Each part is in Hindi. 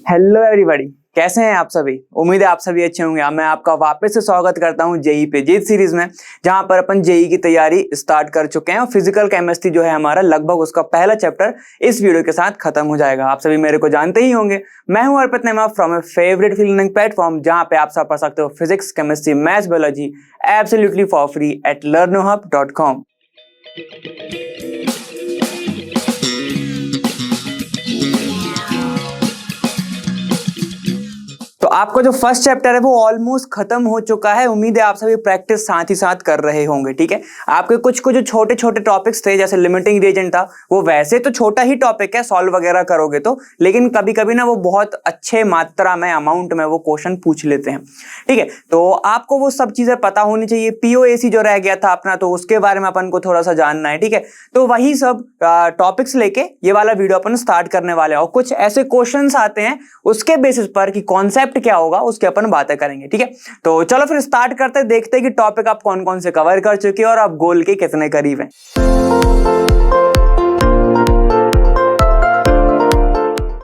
हेलो एवरीबॉडी, कैसे हैं आप सभी। उम्मीद है आप सभी अच्छे होंगे। मैं आपका वापस से स्वागत करता हूं जेई पे जीत सीरीज में, जहां पर अपन जेई की तैयारी स्टार्ट कर चुके हैं और फिजिकल केमिस्ट्री जो है हमारा लगभग उसका पहला चैप्टर इस वीडियो के साथ खत्म हो जाएगा। आप सभी मेरे को जानते ही होंगे, मैं हूं अर्पित नेमा from A favourite learning platform, जहां पे आप सब पढ़ सकते हो physics, chemistry, maths, biology absolutely for free at learnohub.com। तो आपका जो फर्स्ट चैप्टर है वो ऑलमोस्ट खत्म हो चुका है। उम्मीद है आप सभी प्रैक्टिस साथ ही साथ कर रहे होंगे। ठीक है, आपके कुछ जो छोटे छोटे टॉपिक्स थे, जैसे लिमिटिंग रिएजेंट था, वो वैसे तो छोटा ही टॉपिक है, सॉल्व वगैरह करोगे तो, लेकिन कभी कभी ना वो बहुत अच्छे मात्रा में, अमाउंट में वो क्वेश्चन पूछ लेते हैं। ठीक है, तो आपको वो सब चीजें पता होनी चाहिए। पीओएसी जो रह गया था अपना, तो उसके बारे में अपन को थोड़ा सा जानना है। ठीक है, तो वही सब टॉपिक्स लेके ये वाला वीडियो अपन स्टार्ट करने वाले हैं और कुछ ऐसे क्वेश्चंस आते हैं उसके बेसिस पर कि कॉन्सेप्ट क्या होगा उसके अपन बातें करेंगे। ठीक है, तो चलो फिर स्टार्ट करते हैं, देखते हैं कि टॉपिक आप कौन कौन से कवर कर चुके हैं और आप गोल के कितने करीब हैं।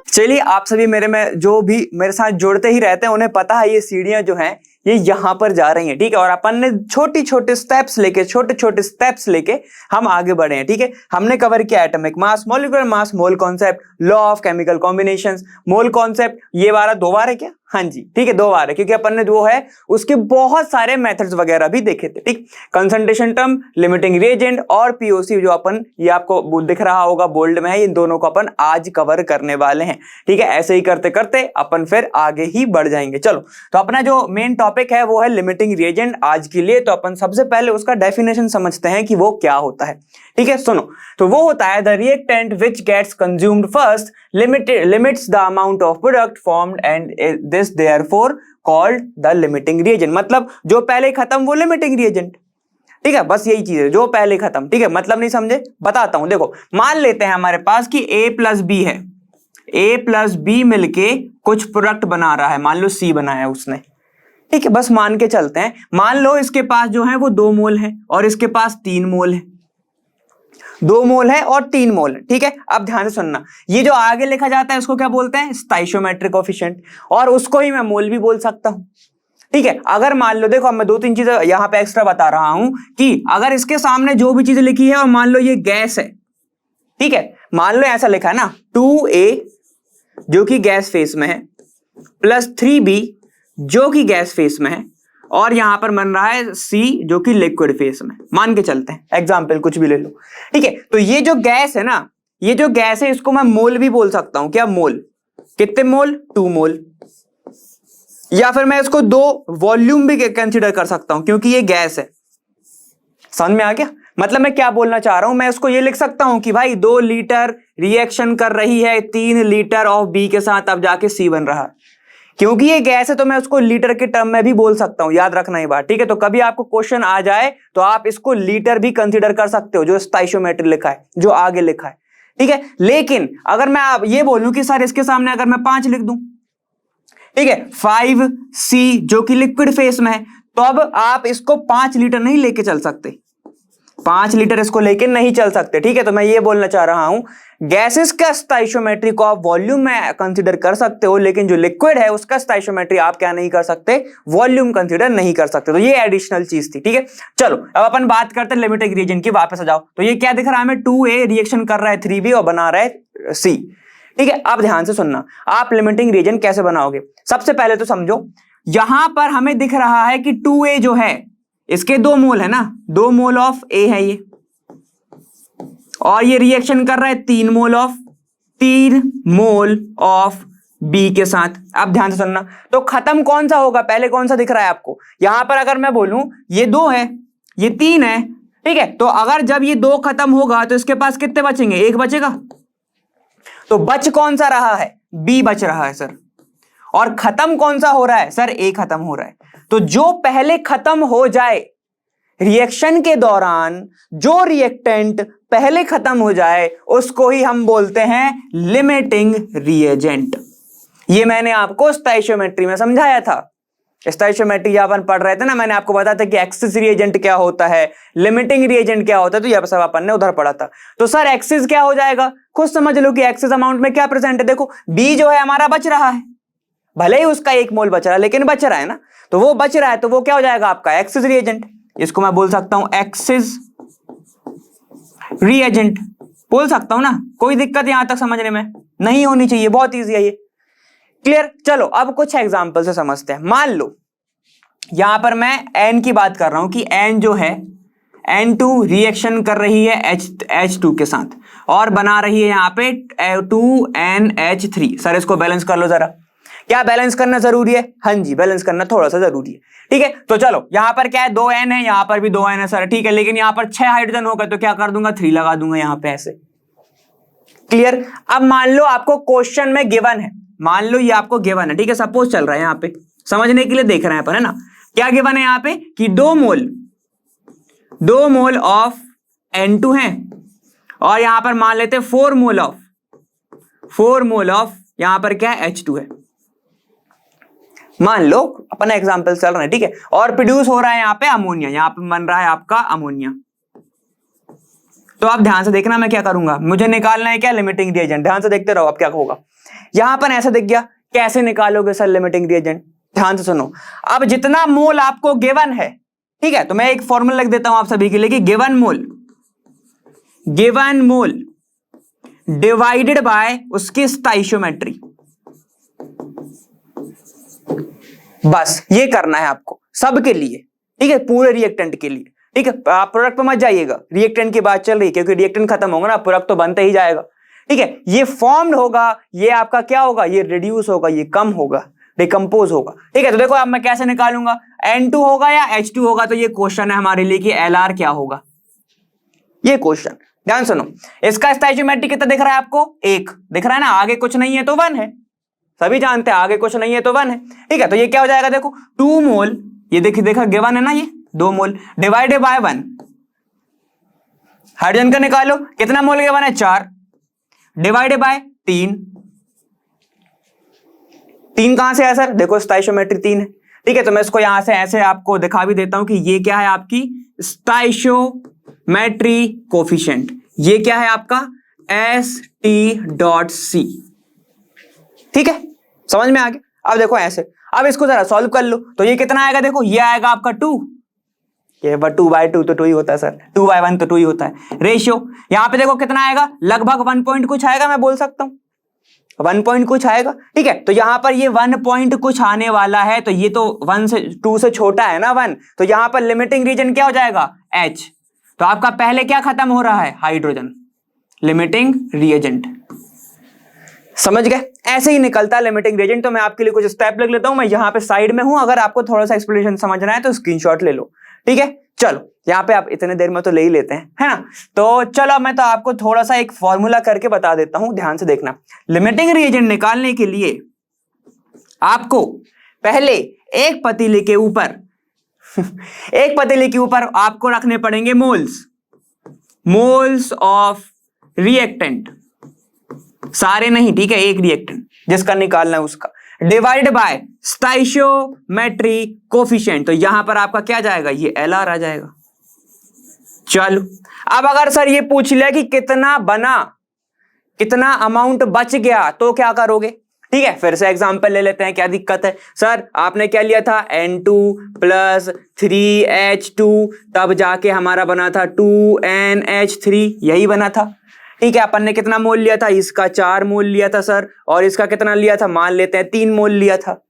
चलिए, आप सभी मेरे में जो भी मेरे साथ जुड़ते ही रहते हैं उन्हें पता है ये सीढ़ियां जो हैं ये यहां पर जा रही हैं। ठीक है, और अपन ने छोटे छोटे स्टेप्स लेके हम आगे बढ़े हैं। ठीक है, हमने कवर किया atomic mass, molecular mass, mole concept, law of chemical combinations, mole concept. ये वाला 2 बार है क्या? हाँ जी, ठीक है, 2 बार है, क्योंकि अपन ने जो है उसके बहुत सारे मेथड्स वगैरह भी देखे थे। ठीक, कंसंट्रेशन टर्म, लिमिटिंग रिएजेंट और पीओसी जो अपन, ये आपको दिख रहा होगा बोल्ड में है, इन दोनों को अपन आज कवर करने वाले हैं। ठीक है, ऐसे ही करते करते अपन फिर आगे ही बढ़ जाएंगे। चलो, तो अपना जो मेन टॉपिक है वो है लिमिटिंग रिएजेंट आज के लिए। तो अपन सबसे पहले उसका डेफिनेशन समझते हैं कि वो क्या होता है। ठीक है, सुनो, तो वो होता है the reactant which gets consumed first limits the amount of product formed and this therefore called the limiting reagent. मतलब जो पहले खत्म वो लिमिटिंग रिएजेंट। ठीक है, बस यही चीज है, जो पहले खत्म। ठीक है, मतलब नहीं समझे, बताता हूं। देखो, मान लेते हैं हमारे पास कि A प्लस बी है, A प्लस बी मिलके कुछ प्रोडक्ट बना रहा है, मान लो C बनाया उसने। ठीक है, बस मान के चलते हैं। मान लो इसके पास जो है वो 2 मोल है और इसके पास 3 मोल है। 2 मोल है और 3 मोल है। ठीक है, अब ध्यान से सुनना, ये जो आगे लिखा जाता है इसको क्या बोलते हैं? स्टोइचियोमेट्रिक कोएफिशिएंट, और उसको ही मैं मोल भी बोल सकता हूं। ठीक है, अगर मान लो, देखो अब मैं 2-3 चीजें यहां पे एक्स्ट्रा बता रहा हूं कि अगर इसके सामने जो भी चीजें लिखी है और मान लो ये गैस है। ठीक है, मान लो ऐसा लिखा है ना, 2A जो कि गैस फेस में है प्लस 3B जो कि गैस फेस में है, और यहां पर बन रहा है C जो कि लिक्विड फेस में। मान के चलते हैं, एग्जाम्पल कुछ भी ले लो। ठीक है, तो ये जो गैस है ना, ये जो गैस है इसको मैं मोल भी बोल सकता हूं। क्या मोल? कितने मोल? 2 मोल। या फिर मैं इसको 2 वॉल्यूम भी कंसीडर कर सकता हूं, क्योंकि ये गैस है। समझ में आ गया? मतलब मैं क्या बोलना चाह रहा हूं, मैं इसको ये लिख सकता हूं कि भाई 2 लीटर रिएक्शन कर रही है 3 लीटर ऑफ बी के साथ, अब जाके C बन रहा है। क्योंकि ये गैस है तो मैं उसको लीटर के टर्म में भी बोल सकता हूं, याद रखना ये बात। ठीक है, तो कभी आपको क्वेश्चन आ जाए तो आप इसको लीटर भी कंसीडर कर सकते हो, जो स्टोइचियोमेट्री लिखा है, जो आगे लिखा है। ठीक है, लेकिन अगर मैं आप ये बोलूं कि सर इसके सामने अगर मैं 5 लिख दूं, ठीक है, 5C जो कि लिक्विड फेस में है, तो अब आप इसको 5 लीटर नहीं लेके चल सकते, 5 लीटर इसको लेके नहीं चल सकते। ठीक है, तो मैं ये बोलना चाह रहा हूं, गैसेस का स्टोइचियोमेट्री को आप वॉल्यूम में कंसीडर कर सकते हो, लेकिन जो लिक्विड है उसका स्टोइचियोमेट्री आप क्या नहीं कर सकते? वॉल्यूम कंसीडर नहीं कर सकते। तो ये एडिशनल चीज थी। ठीक है, चलो अब अपन बात करते हैं लिमिटिंग रिएजेंट की। वापस आ जाओ, तो ये क्या दिख रहा है हमें? 2A रिएक्शन कर रहा है 3B और बना रहा है C। ठीक है, अब ध्यान से सुनना, आप लिमिटिंग रिएजेंट कैसे बनाओगे? सबसे पहले तो समझो, यहां पर हमें दिख रहा है कि 2A जो है इसके 2 मोल है ना, 2 मोल ऑफ A है ये, और ये रिएक्शन कर रहा है 3 मोल ऑफ B के साथ। अब ध्यान से सुनना, तो खत्म कौन सा होगा? पहले कौन सा दिख रहा है आपको? यहां पर अगर मैं बोलूं ये 2 है, ये 3 है। ठीक है, तो अगर जब ये 2 खत्म होगा तो इसके पास कितने बचेंगे? 1 बचेगा। तो बच कौन सा रहा है? B बच रहा है सर। और खत्म कौन सा हो रहा है सर? A खत्म हो रहा है। तो जो पहले खत्म हो जाए रिएक्शन के दौरान, जो रिएक्टेंट पहले खत्म हो जाए, उसको ही हम बोलते हैं लिमिटिंग रिएजेंट। ये मैंने आपको स्टोइचियोमेट्री में समझाया था। स्टोइचियोमेट्री जब अपन पढ़ रहे थे ना, मैंने आपको बताया था कि एक्सिस रिएजेंट क्या होता है, लिमिटिंग रिएजेंट क्या होता है, तो यह सब अपन ने उधर पढ़ा था। तो सर एक्सिस क्या हो जाएगा? खुद समझ लो कि एक्सिस अमाउंट में क्या प्रेजेंट है। देखो B जो है हमारा बच रहा है, भले ही उसका 1 मोल बच रहा है लेकिन बच रहा है ना, तो वो बच रहा है तो वो क्या हो जाएगा आपका एक्सिस रिएजेंट। इसको मैं बोल सकता हूं एक्सिस रिएजेंट, बोल सकता हूं ना, कोई दिक्कत यहां तक समझने में नहीं होनी चाहिए, बहुत ईजी है ये। क्लियर। चलो अब कुछ एग्जांपल से समझते हैं। मान लो यहां पर मैं एन की बात कर रहा हूं कि एन जो है N2 रिएक्शन कर रही है H2 के साथ और बना रही है यहां पे 2NH3। सर इसको बैलेंस कर लो जरा। क्या बैलेंस करना जरूरी है? हाँ जी, बैलेंस करना थोड़ा सा जरूरी है। ठीक है, तो चलो यहां पर क्या है 2N है, यहां पर भी 2N है सर, ठीक है, लेकिन यहां पर 6 हाइड्रोजन हो गए तो क्या कर दूंगा 3 लगा दूंगा यहां पे ऐसे। क्लियर। अब मान लो आपको क्वेश्चन में गिवन है, मान लो ये आपको गिवन है, ठीक है, सपोज चल रहा है यहां पे, समझने के लिए देख रहे हैं अपन, है ना। क्या गिवन है यहां पे कि 2 मोल ऑफ N2 है और यहां पर मान लेते 4 मोल ऑफ यहां पर क्या है H2 है। मान लो अपन एग्जांपल चल रहे हैं, ठीक है, और प्रोड्यूस हो रहा है यहां पे अमोनिया, यहां पे बन रहा है आपका अमोनिया। तो आप ध्यान से देखना मैं क्या करूंगा, मुझे निकालना है क्या लिमिटिंग रिएजेंट। ध्यान से देखते रहो अब क्या होगा। यहां पर ऐसा दिख गया, कैसे निकालोगे सर लिमिटिंग रिएजेंट? ध्यान से सुनो। अब जितना मोल आपको गिवन है, ठीक है, तो मैं एक फॉर्मूला लिख देता हूं आप सभी के लिए कि गिवन मोल डिवाइडेड बाय उसकी स्टाइशियोमेट्री। बस ये करना है आपको सबके लिए, ठीक है, पूरे रिएक्टेंट के लिए। ठीक है, आप प्रोडक्ट पे मत जाइएगा, रिएक्टेंट की बात चल रही है, क्योंकि रिएक्टेंट खत्म होगा ना प्रोडक्ट तो बनता ही जाएगा। ठीक है, ये फॉर्म्ड होगा, ये आपका क्या होगा, ये रिड्यूस होगा, ये कम होगा, डिकम्पोज होगा। ठीक है, तो देखो अब मैं कैसे निकालूंगा, N2 होगा या H2 होगा, तो ये क्वेश्चन है हमारे लिए कि LR क्या होगा, ये क्वेश्चन। ध्यान सुनो, इसका स्टोइचियोमेट्री कितना दिख रहा है आपको? 1 दिख रहा है ना, आगे कुछ नहीं है तो 1 है, सभी जानते हैं आगे कुछ नहीं है तो 1 है। ठीक है, तो ये क्या हो जाएगा, देखो 2 मोल, ये देखा गिवन है ना, ये 2 मोल डिवाइडेड बाय 1, हाइड्रोजन का निकालो, कितना मोल गिवन है 4, डिवाइडेड बाय 3 कहां से है सर? देखो स्टोइचियोमेट्री 3 है। ठीक है, तो मैं इसको यहां से ऐसे आपको दिखा भी देता हूं कि ये क्या है आपकी स्टोइचियोमेट्री कोफिशिएंट, ये क्या है आपका ST.C। ठीक है, समझ में आ गया। अब देखो ऐसे, अब इसको जरा सॉल्व कर लो, तो ये कितना आएगा, देखो ये आएगा आपका 2, ये 2/2 तो 2 ही होता है सर, 2/1 तो 2 ही होता है रेशियो। यहां पे देखो कितना आएगा, लगभग 1 पॉइंट कुछ आएगा, मैं बोल सकता हूं 1 पॉइंट कुछ आएगा। ठीक है, तो यहां पर ये 1 पॉइंट कुछ आने वाला है, तो ये तो 2 से छोटा है ना 1, तो यहां पर लिमिटिंग रीजन क्या हो जाएगा H। तो आपका पहले क्या खत्म हो रहा है, हाइड्रोजन, लिमिटिंग रिएजेंट। समझ गए? ऐसे ही निकलता है लिमिटिंग रिएजेंट। तो मैं आपके लिए कुछ स्टेप लिख लेता हूं, मैं यहां पे साइड में हूं, अगर आपको थोड़ा सा एक्सप्लेनेशन समझना है तो स्क्रीनशॉट ले लो। ठीक है, चलो यहाँ पे आप इतने देर में तो ले ही लेते हैं, है ना। तो चलो मैं तो आपको थोड़ा सा एक फॉर्मूला करके बता देता हूं, ध्यान से देखना। लिमिटिंग रिएजेंट निकालने के लिए आपको पहले एक पतीले के ऊपर आपको रखने पड़ेंगे मोल्स ऑफ रिएक्टेंट, सारे नहीं, ठीक है, एक रिएक्टेंट जिसका निकालना है उसका, डिवाइड बाय स्टोइचियोमेट्री कोफिशिएंट। तो यहां पर आपका क्या जाएगा, ये LR आ जाएगा। चलो अब अगर सर ये पूछ लिया कि कितना बना, कितना अमाउंट बच गया, तो क्या करोगे? ठीक है, फिर से एग्जांपल ले लेते हैं, क्या दिक्कत है सर? आपने क्या लिया था, N2 + 3H2, तब जाके हमारा बना था 2NH3, यही बना था। ठीक है, अपन ने कितना मोल लिया था, इसका 4 मोल लिया था सर, और इसका कितना लिया था, मान लेते हैं 3 मोल लिया था।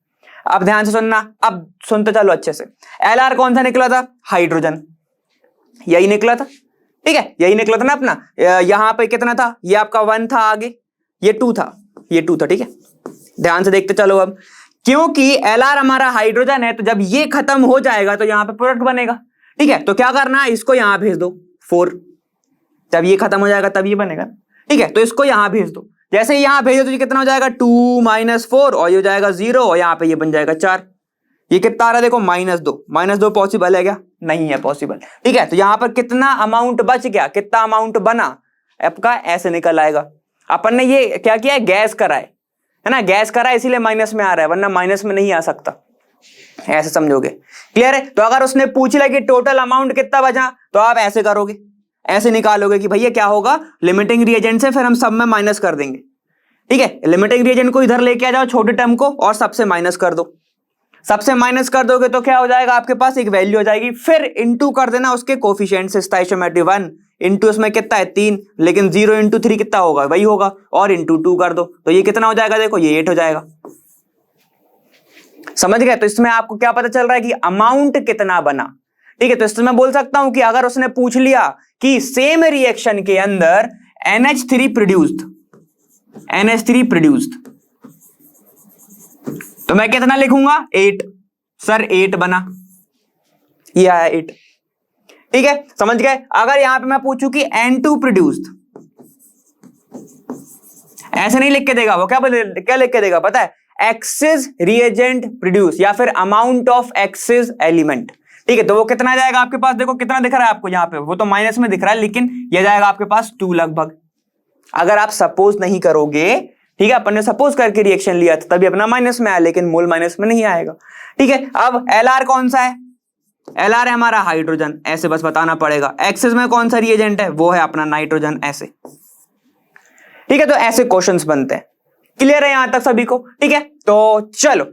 अब ध्यान से सुनना, अब सुनते चलो अच्छे से। LR कौन सा निकला था, हाइड्रोजन, यही निकला था। ठीक है, यही निकला था ना अपना। यहां पे कितना था, ये आपका 1 था, आगे ये 2 था, ये 2 था। ठीक है, ध्यान से देखते चलो। अब क्योंकि LR हमारा हाइड्रोजन है, तो जब ये खत्म हो जाएगा तो यहां पे प्रोडक्ट बनेगा। ठीक है, तो क्या करना है, इसको यहां भेज दो 4, जब ये खत्म हो जाएगा तब ये बनेगा। ठीक है, तो इसको यहां भेज दो, जैसे ही यहां भेजो तो ये कितना हो जाएगा, 2 - 4, और ये हो जाएगा 0, और यहां पे ये बन जाएगा 4। ये कितना आ रहा है, देखो -2 पॉसिबल है क्या? नहीं है पॉसिबल। ठीक है, तो यहां पर कितना अमाउंट बच गया, कितना अमाउंट बना आपका, ऐसे निकल आएगा। अपन ने ये क्या किया है, गैस करा है ना, गैस करा इसीलिए माइनस में आ रहा है, वरना माइनस में नहीं आ सकता, ऐसे समझोगे। क्लियर है? तो अगर उसने पूछ लिया कि टोटल अमाउंट कितना बचा, तो आप ऐसे करोगे, ऐसे निकालोगे कि भैया क्या होगा, लिमिटिंग रिएजेंट से फिर हम सब में माइनस कर देंगे। ठीक है, लिमिटिंग रिएजेंट को इधर लेके आ जाओ छोटे टर्म को और सबसे माइनस कर दो। सबसे माइनस कर दोगे तो क्या हो जाएगा, आपके पास एक वैल्यू हो जाएगी, फिर इनटू कर देना उसके कोफिशिएंट से। स्टोइचियोमेट्री 1 इंटू उसमें कितना है 3, लेकिन 0 इंटू 3 कितना होगा, वही होगा, और इंटू 2 कर दो तो ये कितना हो जाएगा, देखो ये 8 हो जाएगा। समझ गए? तो इसमें आपको क्या पता चल रहा है कि अमाउंट कितना बना। ठीक है, तो इसमें मैं बोल सकता हूं कि अगर उसने पूछ लिया कि सेम रिएक्शन के अंदर NH3 प्रोड्यूस्ड, तो मैं कितना लिखूंगा 8। सर 8 बना, ये आया 8। ठीक है, समझ गए? अगर यहां पे मैं पूछूं कि N2 प्रोड्यूस्ड, ऐसे नहीं लिख के देगा वो, क्या लिख के देगा पता है, एक्सिस रिएजेंट प्रोड्यूस या फिर अमाउंट ऑफ एक्सिस एलिमेंट। ठीक है, तो वो कितना जाएगा आपके पास, देखो कितना दिख रहा है आपको यहाँ पे, वो तो माइनस में दिख रहा है, लेकिन ये जाएगा आपके पास 2 लगभग। अगर आप सपोज नहीं करोगे, ठीक है, अपन ने सपोज करके रिएक्शन लिया था तभी अपना माइनस में आया, लेकिन मोल माइनस में नहीं आएगा। ठीक है, अब LR कौन सा है, LR है हमारा हाइड्रोजन, ऐसे बस बताना पड़ेगा। एक्सिस में कौन सा रिएजेंट है, वो है अपना नाइट्रोजन, ऐसे। ठीक है, तो ऐसे क्वेश्चंस बनते हैं। क्लियर है यहां तक सभी को? ठीक है, तो चलो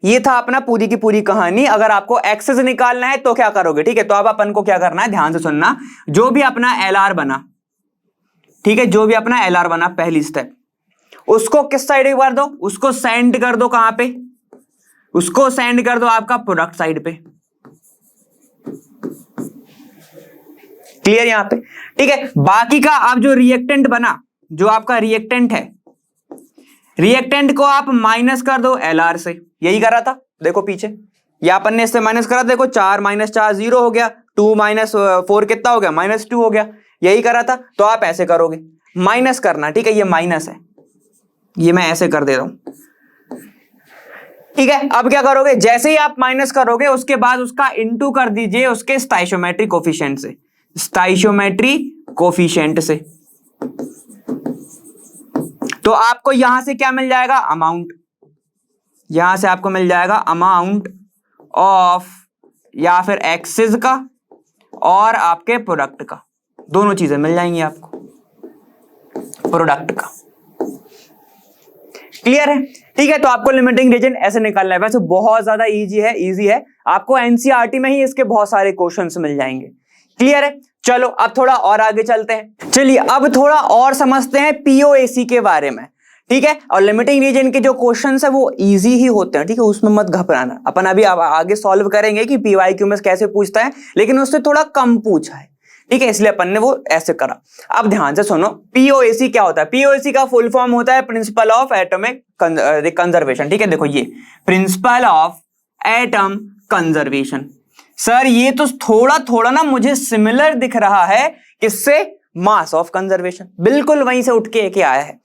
ये था अपना पूरी की पूरी कहानी। अगर आपको एक्सेस निकालना है तो क्या करोगे? ठीक है, तो अब अपन को क्या करना है, ध्यान से सुनना। जो भी अपना LR बना, ठीक है, जो भी अपना LR बना पहली स्टेप, उसको किस साइड कर दो, उसको सेंड कर दो, कहां पे, उसको सेंड कर दो आपका प्रोडक्ट साइड पे। क्लियर यहां पे? ठीक है, बाकी का आप जो रिएक्टेंट बना, जो आपका रिएक्टेंट है, रिएक्टेंट को आप माइनस कर दो LR से। यही करा था, देखो पीछे, या अपन ने इससे माइनस करा, देखो 4 - 4 0 हो गया, 2 - 4 कितना हो गया, -2 हो गया। यही करा था, तो आप ऐसे करोगे, माइनस करना। ठीक है, ये माइनस है, ये मैं ऐसे कर दे रहा हूं। ठीक है, अब क्या करोगे, जैसे ही आप माइनस करोगे उसके बाद उसका इंटू कर दीजिए उसके स्टोइचियोमेट्री कोफिशिएंट से, स्टोइचियोमेट्री कोफिशिएंट से। तो आपको यहां से क्या मिल जाएगा, अमाउंट। यहां से आपको मिल जाएगा अमाउंट ऑफ या फिर एक्सिस का और आपके प्रोडक्ट का, दोनों चीजें मिल जाएंगी आपको, प्रोडक्ट का। क्लियर है? ठीक है, तो आपको लिमिटिंग रिएजेंट ऐसे निकालना है। वैसे बहुत ज्यादा इजी है, आपको एनसीईआरटी में ही इसके बहुत सारे क्वेश्चंस मिल जाएंगे। क्लियर है? चलो अब थोड़ा और आगे चलते हैं। चलिए अब थोड़ा और समझते हैं पीओएसी के बारे में। ठीक है, और लिमिटिंग रीजन के जो क्वेश्चंस है वो इजी ही होते हैं। ठीक है, उसमें मत घबराना, अपन अभी आगे सॉल्व करेंगे कि पीवाईक्यू में कैसे पूछता है, लेकिन उससे थोड़ा कम पूछा है। ठीक है, इसलिए अपन ने वो ऐसे करा। अब ध्यान से सुनो, पीओएसी क्या होता है। पीओएसी का फुल फॉर्म होता है प्रिंसिपल ऑफ एटॉमिक कंजर्वेशन। ठीक है, देखो ये principle of atom conservation. Sir ये तो थोड़ा थोड़ा ना मुझे सिमिलर दिख रहा है, किससे, मास ऑफ कंजर्वेशन, बिल्कुल वहीं से उठ के आया है।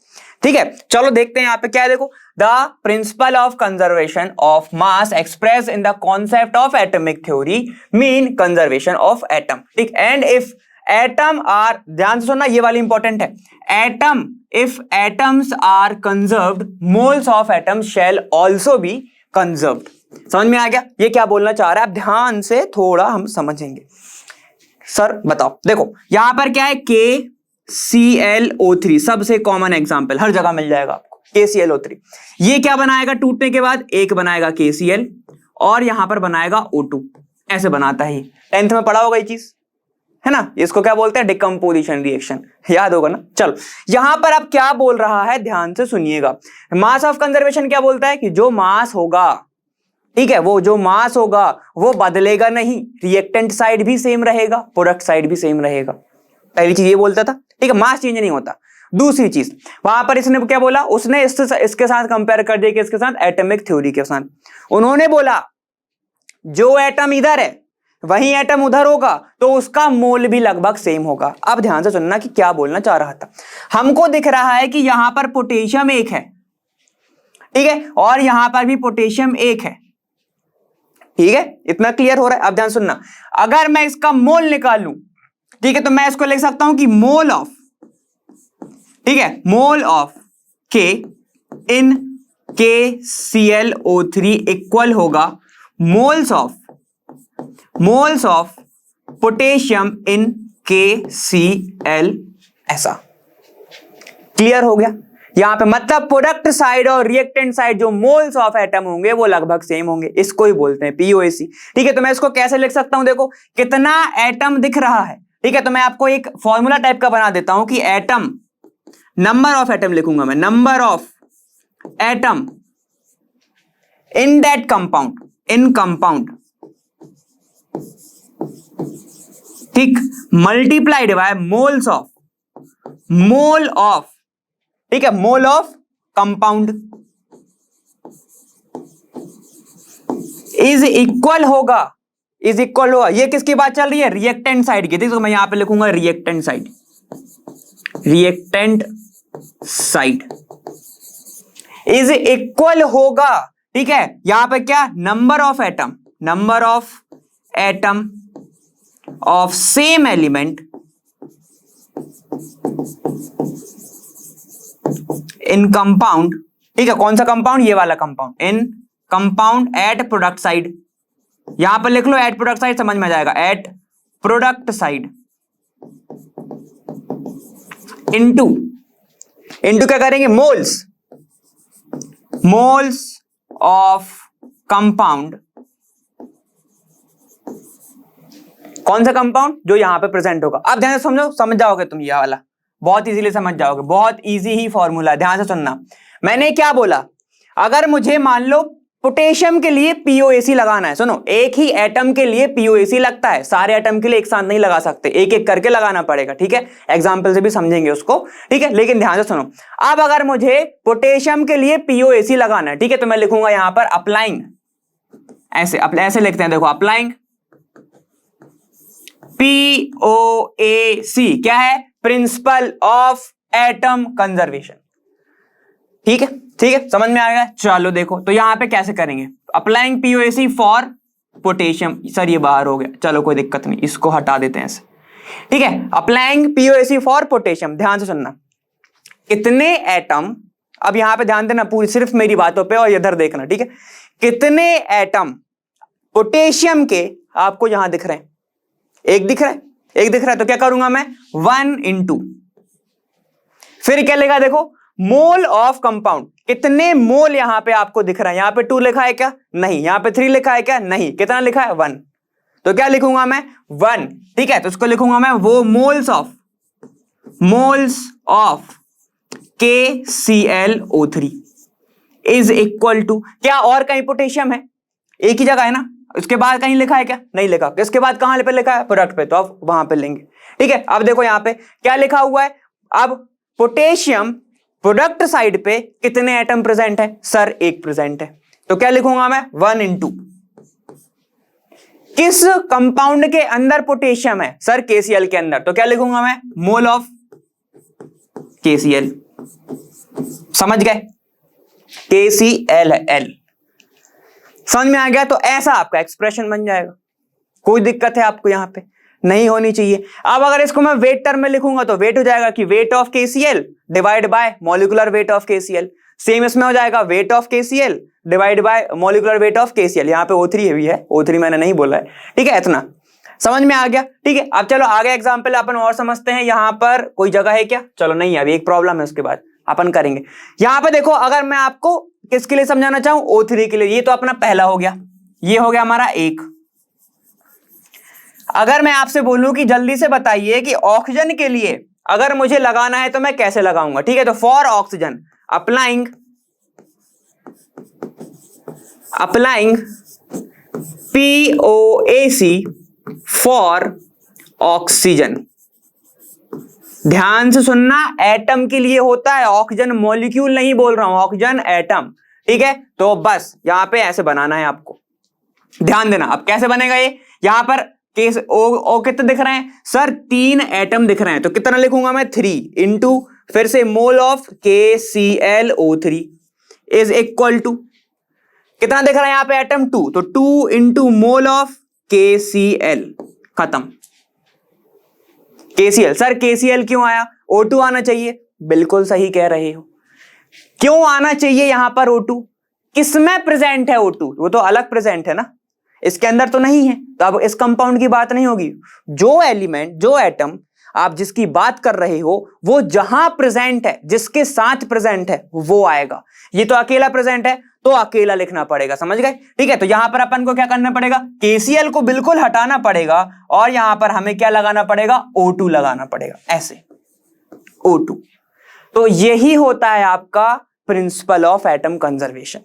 ठीक है, चलो देखते हैं यहां पे क्या है। देखो, the principle of conservation of mass express in the concept of atomic theory mean conservation of atom. ठीक, एंड इफ एटम आर, ध्यान से सुनना ये वाली इंपॉर्टेंट है, atom if atoms are conserved moles of atom shall also be conserved. समझ में आ गया ये क्या बोलना चाह रहा है? अब ध्यान से थोड़ा हम समझेंगे। सर बताओ, देखो यहां पर क्या है, KClO3 सबसे कॉमन एग्जांपल, हर जगह मिल जाएगा आपको KClO3। ये क्या बनाएगा टूटने के बाद, एक बनाएगा KCl और यहां पर बनाएगा O2, ऐसे बनाता है। 10th में पढ़ा होगा ये चीज, है ना। इसको क्या बोलते हैं, डिकम्पोजिशन रिएक्शन, याद होगा ना। चलो यहां पर अब क्या बोल रहा है, ध्यान से सुनिएगा। मास ऑफ कंजर्वेशन क्या बोलता है कि जो मास होगा, ठीक है, वो जो मास होगा वो बदलेगा नहीं, रिएक्टेंट साइड भी सेम रहेगा, प्रोडक्ट साइड भी सेम रहेगा। पहली चीज ये बोलता था। ठीक है, मास चेंज नहीं होता। दूसरी चीज वहां पर इसने क्या बोला, उसने इसके साथ कंपेयर कर दिया, किसके साथ, एटॉमिक थ्योरी के साथ। उन्होंने बोला जो एटम इधर है वही एटम उधर होगा तो उसका मोल भी लगभग सेम होगा। अब ध्यान से सुनना कि क्या बोलना चाह रहा था। हमको दिख रहा है कि यहां पर पोटेशियम 1 है, ठीक है, और यहां पर भी पोटेशियम 1 है। ठीक है, इतना क्लियर हो रहा है। अब ध्यान सुनना, अगर मैं इसका मोल निकाल लूं, ठीक है, तो मैं इसको लिख सकता हूं कि मोल ऑफ, ठीक है, mole of K in KClO3 equal होगा moles of potassium in KCl। ऐसा क्लियर हो गया। यहां पे मतलब प्रोडक्ट साइड और रिएक्टेंट साइड जो मोल्स ऑफ एटम होंगे वो लगभग सेम होंगे, इसको ही बोलते हैं पीओएसी। ठीक है, तो मैं इसको कैसे लिख सकता हूं, देखो कितना एटम दिख रहा है। ठीक है, तो मैं आपको एक फॉर्मूला टाइप का बना देता हूं कि एटम, नंबर ऑफ एटम लिखूंगा मैं, number of atom in that compound, in compound, ठीक, multiplied by moles of, mole of, ठीक है, mole of compound is equal होगा, इज इक्वल होगा, ये किसकी बात चल रही है, रिएक्टेंट साइड की। ठीक, तो मैं यहां पे लिखूंगा reactant side, reactant side is equal होगा। ठीक है, यहां पे क्या, number of atom, number of atom of same element in compound. ठीक है, कौन सा कंपाउंड, ये वाला compound, in compound eight product side. यहां पर लिख लो एट प्रोडक्ट साइड, समझ में आ जाएगा, at product side into, into क्या करेंगे, मोल्स, मोल्स ऑफ कंपाउंड, कौन सा कंपाउंड, जो यहां पे प्रेजेंट होगा। अब ध्यान से समझो, समझ जाओगे तुम, ये वाला बहुत इजीली समझ जाओगे, बहुत इजी ही फॉर्मूला, ध्यान से सुनना। मैंने क्या बोला, अगर मुझे मान लो पोटेशियम के लिए पीओएसी लगाना है, सुनो, एक ही एटम के लिए पीओएसी लगता है, सारे एटम के लिए एक साथ नहीं लगा सकते, एक एक करके लगाना पड़ेगा। ठीक है, एग्जांपल से भी समझेंगे उसको। ठीक है, लेकिन ध्यान से सुनो, अब अगर मुझे पोटेशियम के लिए पीओएसी लगाना है, ठीक है, तो मैं लिखूंगा यहां पर अप्लाइंग, ऐसे ऐसे लिखते हैं, देखो अप्लाइंग पीओएसी, क्या है, प्रिंसिपल ऑफ एटम कंजर्वेशन। ठीक है, ठीक है, समझ में आएगा। चलो देखो, तो यहां पे कैसे करेंगे, applying POAC for potassium, sir ये बाहर हो गया, चलो कोई दिक्कत नहीं, इसको हटा देते हैं ऐसे। ठीक है, अप्लाइंग पीओएसी फॉर पोटेशियम, ध्यान से सुनना, कितने एटम, अब यहां पे ध्यान देना पूरी सिर्फ मेरी बातों पे और इधर देखना। ठीक है, कितने एटम पोटेशियम के आपको यहां दिख रहे हैं, एक दिख रहा है, एक दिख रहा है, तो क्या करूंगा मैं, 1 into, फिर क्या लिखा, देखो मोल ऑफ कंपाउंड, कितने मोल यहां पे आपको दिख रहा है, यहां पे 2 लिखा है क्या, नहीं, यहां पे 3 लिखा है क्या, नहीं, कितना लिखा है, 1, तो क्या लिखूंगा मैं, 1। ठीक है, तो इसको लिखूंगा मैं, वो moles of KClO3 is equal to, क्या और कहीं पोटेशियम है, एक ही जगह है ना, उसके बाद कहीं लिखा है क्या, नहीं लिखा, इसके बाद कहां पे लिखा है, प्रोडक्ट पे, तो अब वहां पे लेंगे। ठीक है, अब देखो यहां पे क्या लिखा हुआ है, अब पोटेशियम प्रोडक्ट साइड पे कितने एटम प्रेजेंट है, सर एक प्रेजेंट है, तो क्या लिखूंगा मैं, 1 into, किस कंपाउंड के अंदर पोटेशियम है, सर KCl के अंदर, तो क्या लिखूंगा मैं, मोल ऑफ KCl, समझ गए, KCl, समझ में आ गया। तो ऐसा आपका एक्सप्रेशन बन जाएगा, कोई दिक्कत है आपको यहां पे, नहीं होनी चाहिए। अब अगर इसको मैं वेट टर्म में लिखूंगा तो वेट हो जाएगा कि weight of KCl divide by molecular weight of KCl, same इसमें हो जाएगा weight of KCl divide by molecular weight of KCl, यहां पे O3 भी है, O3 मैंने नहीं बोला है। ठीक है, इतना समझ में आ गया। ठीक है, अब चलो आगे एग्जांपल अपन और समझते हैं। यहां पर कोई जगह है क्या, चलो नहीं है, अभी एक प्रॉब्लम है, उसके बाद अपन करेंगे। यहां पे देखो, अगर मैं आपको किसके लिए समझाना चाहूं, O3 के लिए, ये तो अपना पहला हो गया, ये हो गया हमारा एक। अगर मैं आपसे बोलूं कि जल्दी से बताइए कि ऑक्सीजन के लिए अगर मुझे लगाना है तो मैं कैसे लगाऊंगा। ठीक है, तो for oxygen applying POAC for oxygen, ध्यान से सुनना, एटम के लिए होता है, ऑक्सीजन मॉलिक्यूल नहीं बोल रहा हूं, ऑक्सीजन एटम। ठीक है, तो बस यहां पे ऐसे बनाना है आपको, ध्यान देना। अब कैसे बनेगा ये, यहां पर केस ओ कितने दिख रहे हैं, सर 3 एटम दिख रहे हैं, तो कितना लिखूंगा मैं, 3 into, फिर से mole of KClO3 is equal to, कितना दिख रहा है यहां पे एटम, 2, तो 2 into मोल ऑफ KCl, खत्म। KCl, सर KCl क्यों आया, O2 आना चाहिए, बिल्कुल सही कह रहे हो। क्यों आना चाहिए यहां पर O2, किसमें प्रेजेंट है O2, वो तो अलग प्रेजेंट है ना, इसके अंदर तो नहीं है, तो अब इस कंपाउंड की बात नहीं होगी। जो एलिमेंट, जो एटम आप जिसकी बात कर रहे हो वो जहां प्रेजेंट है, जिसके साथ प्रेजेंट है वो आएगा। ये तो अकेला प्रेजेंट है तो अकेला लिखना पड़ेगा, समझ गए? ठीक है, तो यहां पर अपन को क्या करना पड़ेगा, केसीएल को बिल्कुल हटाना पड़ेगा और यहां पर हमें क्या लगाना पड़ेगा, O2 लगाना पड़ेगा, ऐसे O2। तो यही होता है आपका प्रिंसिपल ऑफ एटम कंजर्वेशन।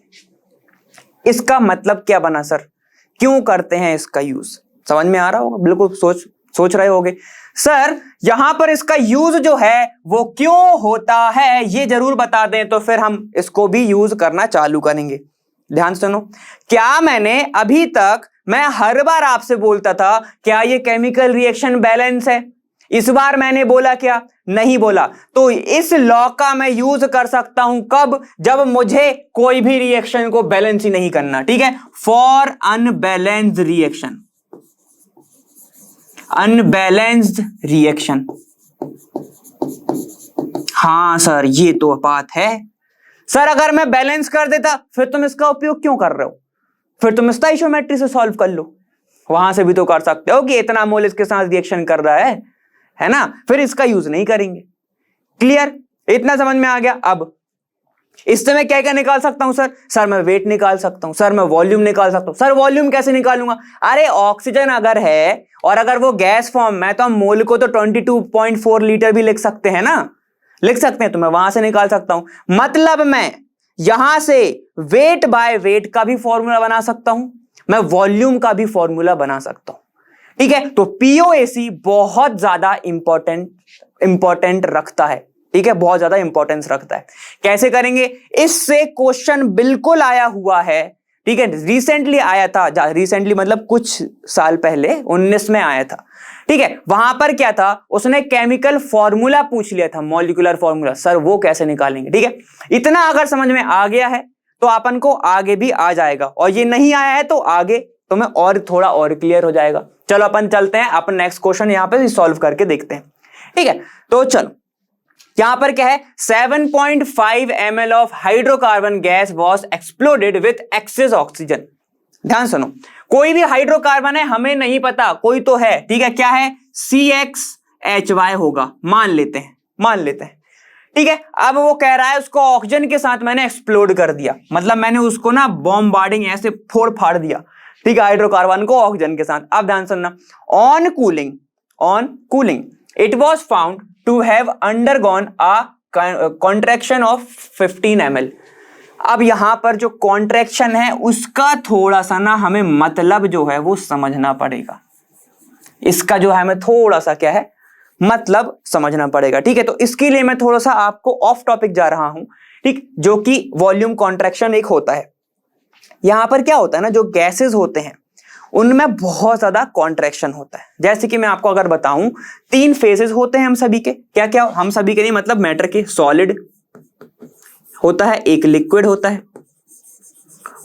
इसका मतलब क्या बना सर, क्यों करते हैं इसका यूज, समझ में आ रहा होगा, बिल्कुल सोच रहे होगे सर यहां पर इसका यूज जो है वो क्यों होता है ये जरूर बता दें, तो फिर हम इसको भी यूज करना चालू करेंगे। ध्यान सुनो, क्या मैंने अभी तक, मैं हर बार आपसे बोलता था क्या ये केमिकल रिएक्शन बैलेंस है, इस बार मैंने बोला क्या, नहीं बोला। तो इस लॉ का मैं यूज कर सकता हूं कब, जब मुझे कोई भी रिएक्शन को बैलेंस ही नहीं करना, ठीक है, for unbalanced reaction, unbalanced reaction. हां सर ये तो बात है सर, अगर मैं बैलेंस कर देता फिर तुम इसका उपयोग क्यों कर रहे हो, फिर तुम स्टोइचियोमेट्री से सॉल्व कर लो, वहां से भी तो कर सकते हो कि इतना मोल इसके साथ रिएक्शन कर रहा है ना, फिर इसका यूज नहीं करेंगे। क्लियर, इतना समझ में आ गया। अब इससे मैं क्या क्या निकाल सकता हूं सर मैं वेट निकाल सकता हूं, सर मैं वॉल्यूम निकाल सकता हूं। सर वॉल्यूम कैसे निकालूंगा, अरे ऑक्सीजन अगर है और अगर वो गैस फॉर्म में, तो हम मोल को तो 22.4 लीटर भी लिख सकते हैं ना, लिख सकते हैं, तो मैं वहां से निकाल सकता हूं। मतलब मैं यहां से वेट बाय वेट का भी फॉर्मूला बना सकता हूं, मैं वॉल्यूम का भी फॉर्मूला बना सकता हूं, ठीक है। तो पीओएसी बहुत ज्यादा इंपॉर्टेंट रखता है, ठीक है, बहुत ज्यादा इंपॉर्टेंस रखता है। कैसे करेंगे, इससे क्वेश्चन बिल्कुल आया हुआ है, ठीक है, रिसेंटली आया था, रिसेंटली मतलब कुछ साल पहले 19 में आया था, ठीक है। वहां पर क्या था, उसने केमिकल फॉर्मूला पूछ लिया था, मॉलिक्यूलर फॉर्मूला, सर वो कैसे निकालेंगे, ठीक है। इतना अगर समझ में आ गया है तो अपन को आगे भी आ जाएगा, और ये नहीं आया है तो आगे तो मैं और थोड़ा और क्लियर हो जाएगा। चलो अपन चलते हैं, अपन नेक्स्ट क्वेश्चन यहां पे सॉल्व करके देखते हैं, ठीक है। तो चलो यहां पर क्या है, 7.5 ml of hydrocarbon gas was exploded with excess oxygen. ध्यान सुनो, कोई भी हाइड्रोकार्बन है, हमें नहीं पता, कोई तो है, ठीक है, क्या है, CXHY होगा, मान लेते हैं, ठीक है। अब वो कह रहा है उसको ऑक्सीजन के साथ मैंने एक्सप्लोड कर दिया, मतलब मैंने उसको ना बॉम्बार्डिंग ऐसे फोड़ फाड़ दिया, ठीक है, हाइड्रोकार्बन को ऑक्सीजन के साथ। अब ध्यान सुनना, on cooling it was found to have undergone a contraction of 15 ml। अब यहां पर जो कॉन्ट्रैक्शन है उसका थोड़ा सा ना हमें मतलब जो है वो समझना पड़ेगा, इसका जो है हमें थोड़ा सा क्या है मतलब समझना पड़ेगा, ठीक है। तो इसके लिए मैं थोड़ा सा आपको ऑफ टॉपिक जा रहा हूं, ठीक, जो कि वॉल्यूम कॉन्ट्रैक्शन एक होता है। यहां पर क्या होता है ना, जो गैसेस होते हैं उनमें बहुत ज्यादा कॉन्ट्रैक्शन होता है। जैसे कि मैं आपको अगर बताऊं, 3 फेजेस होते हैं हम सभी के, क्या क्या, हम सभी के नहीं मतलब मैटर के, सॉलिड होता है, एक लिक्विड होता है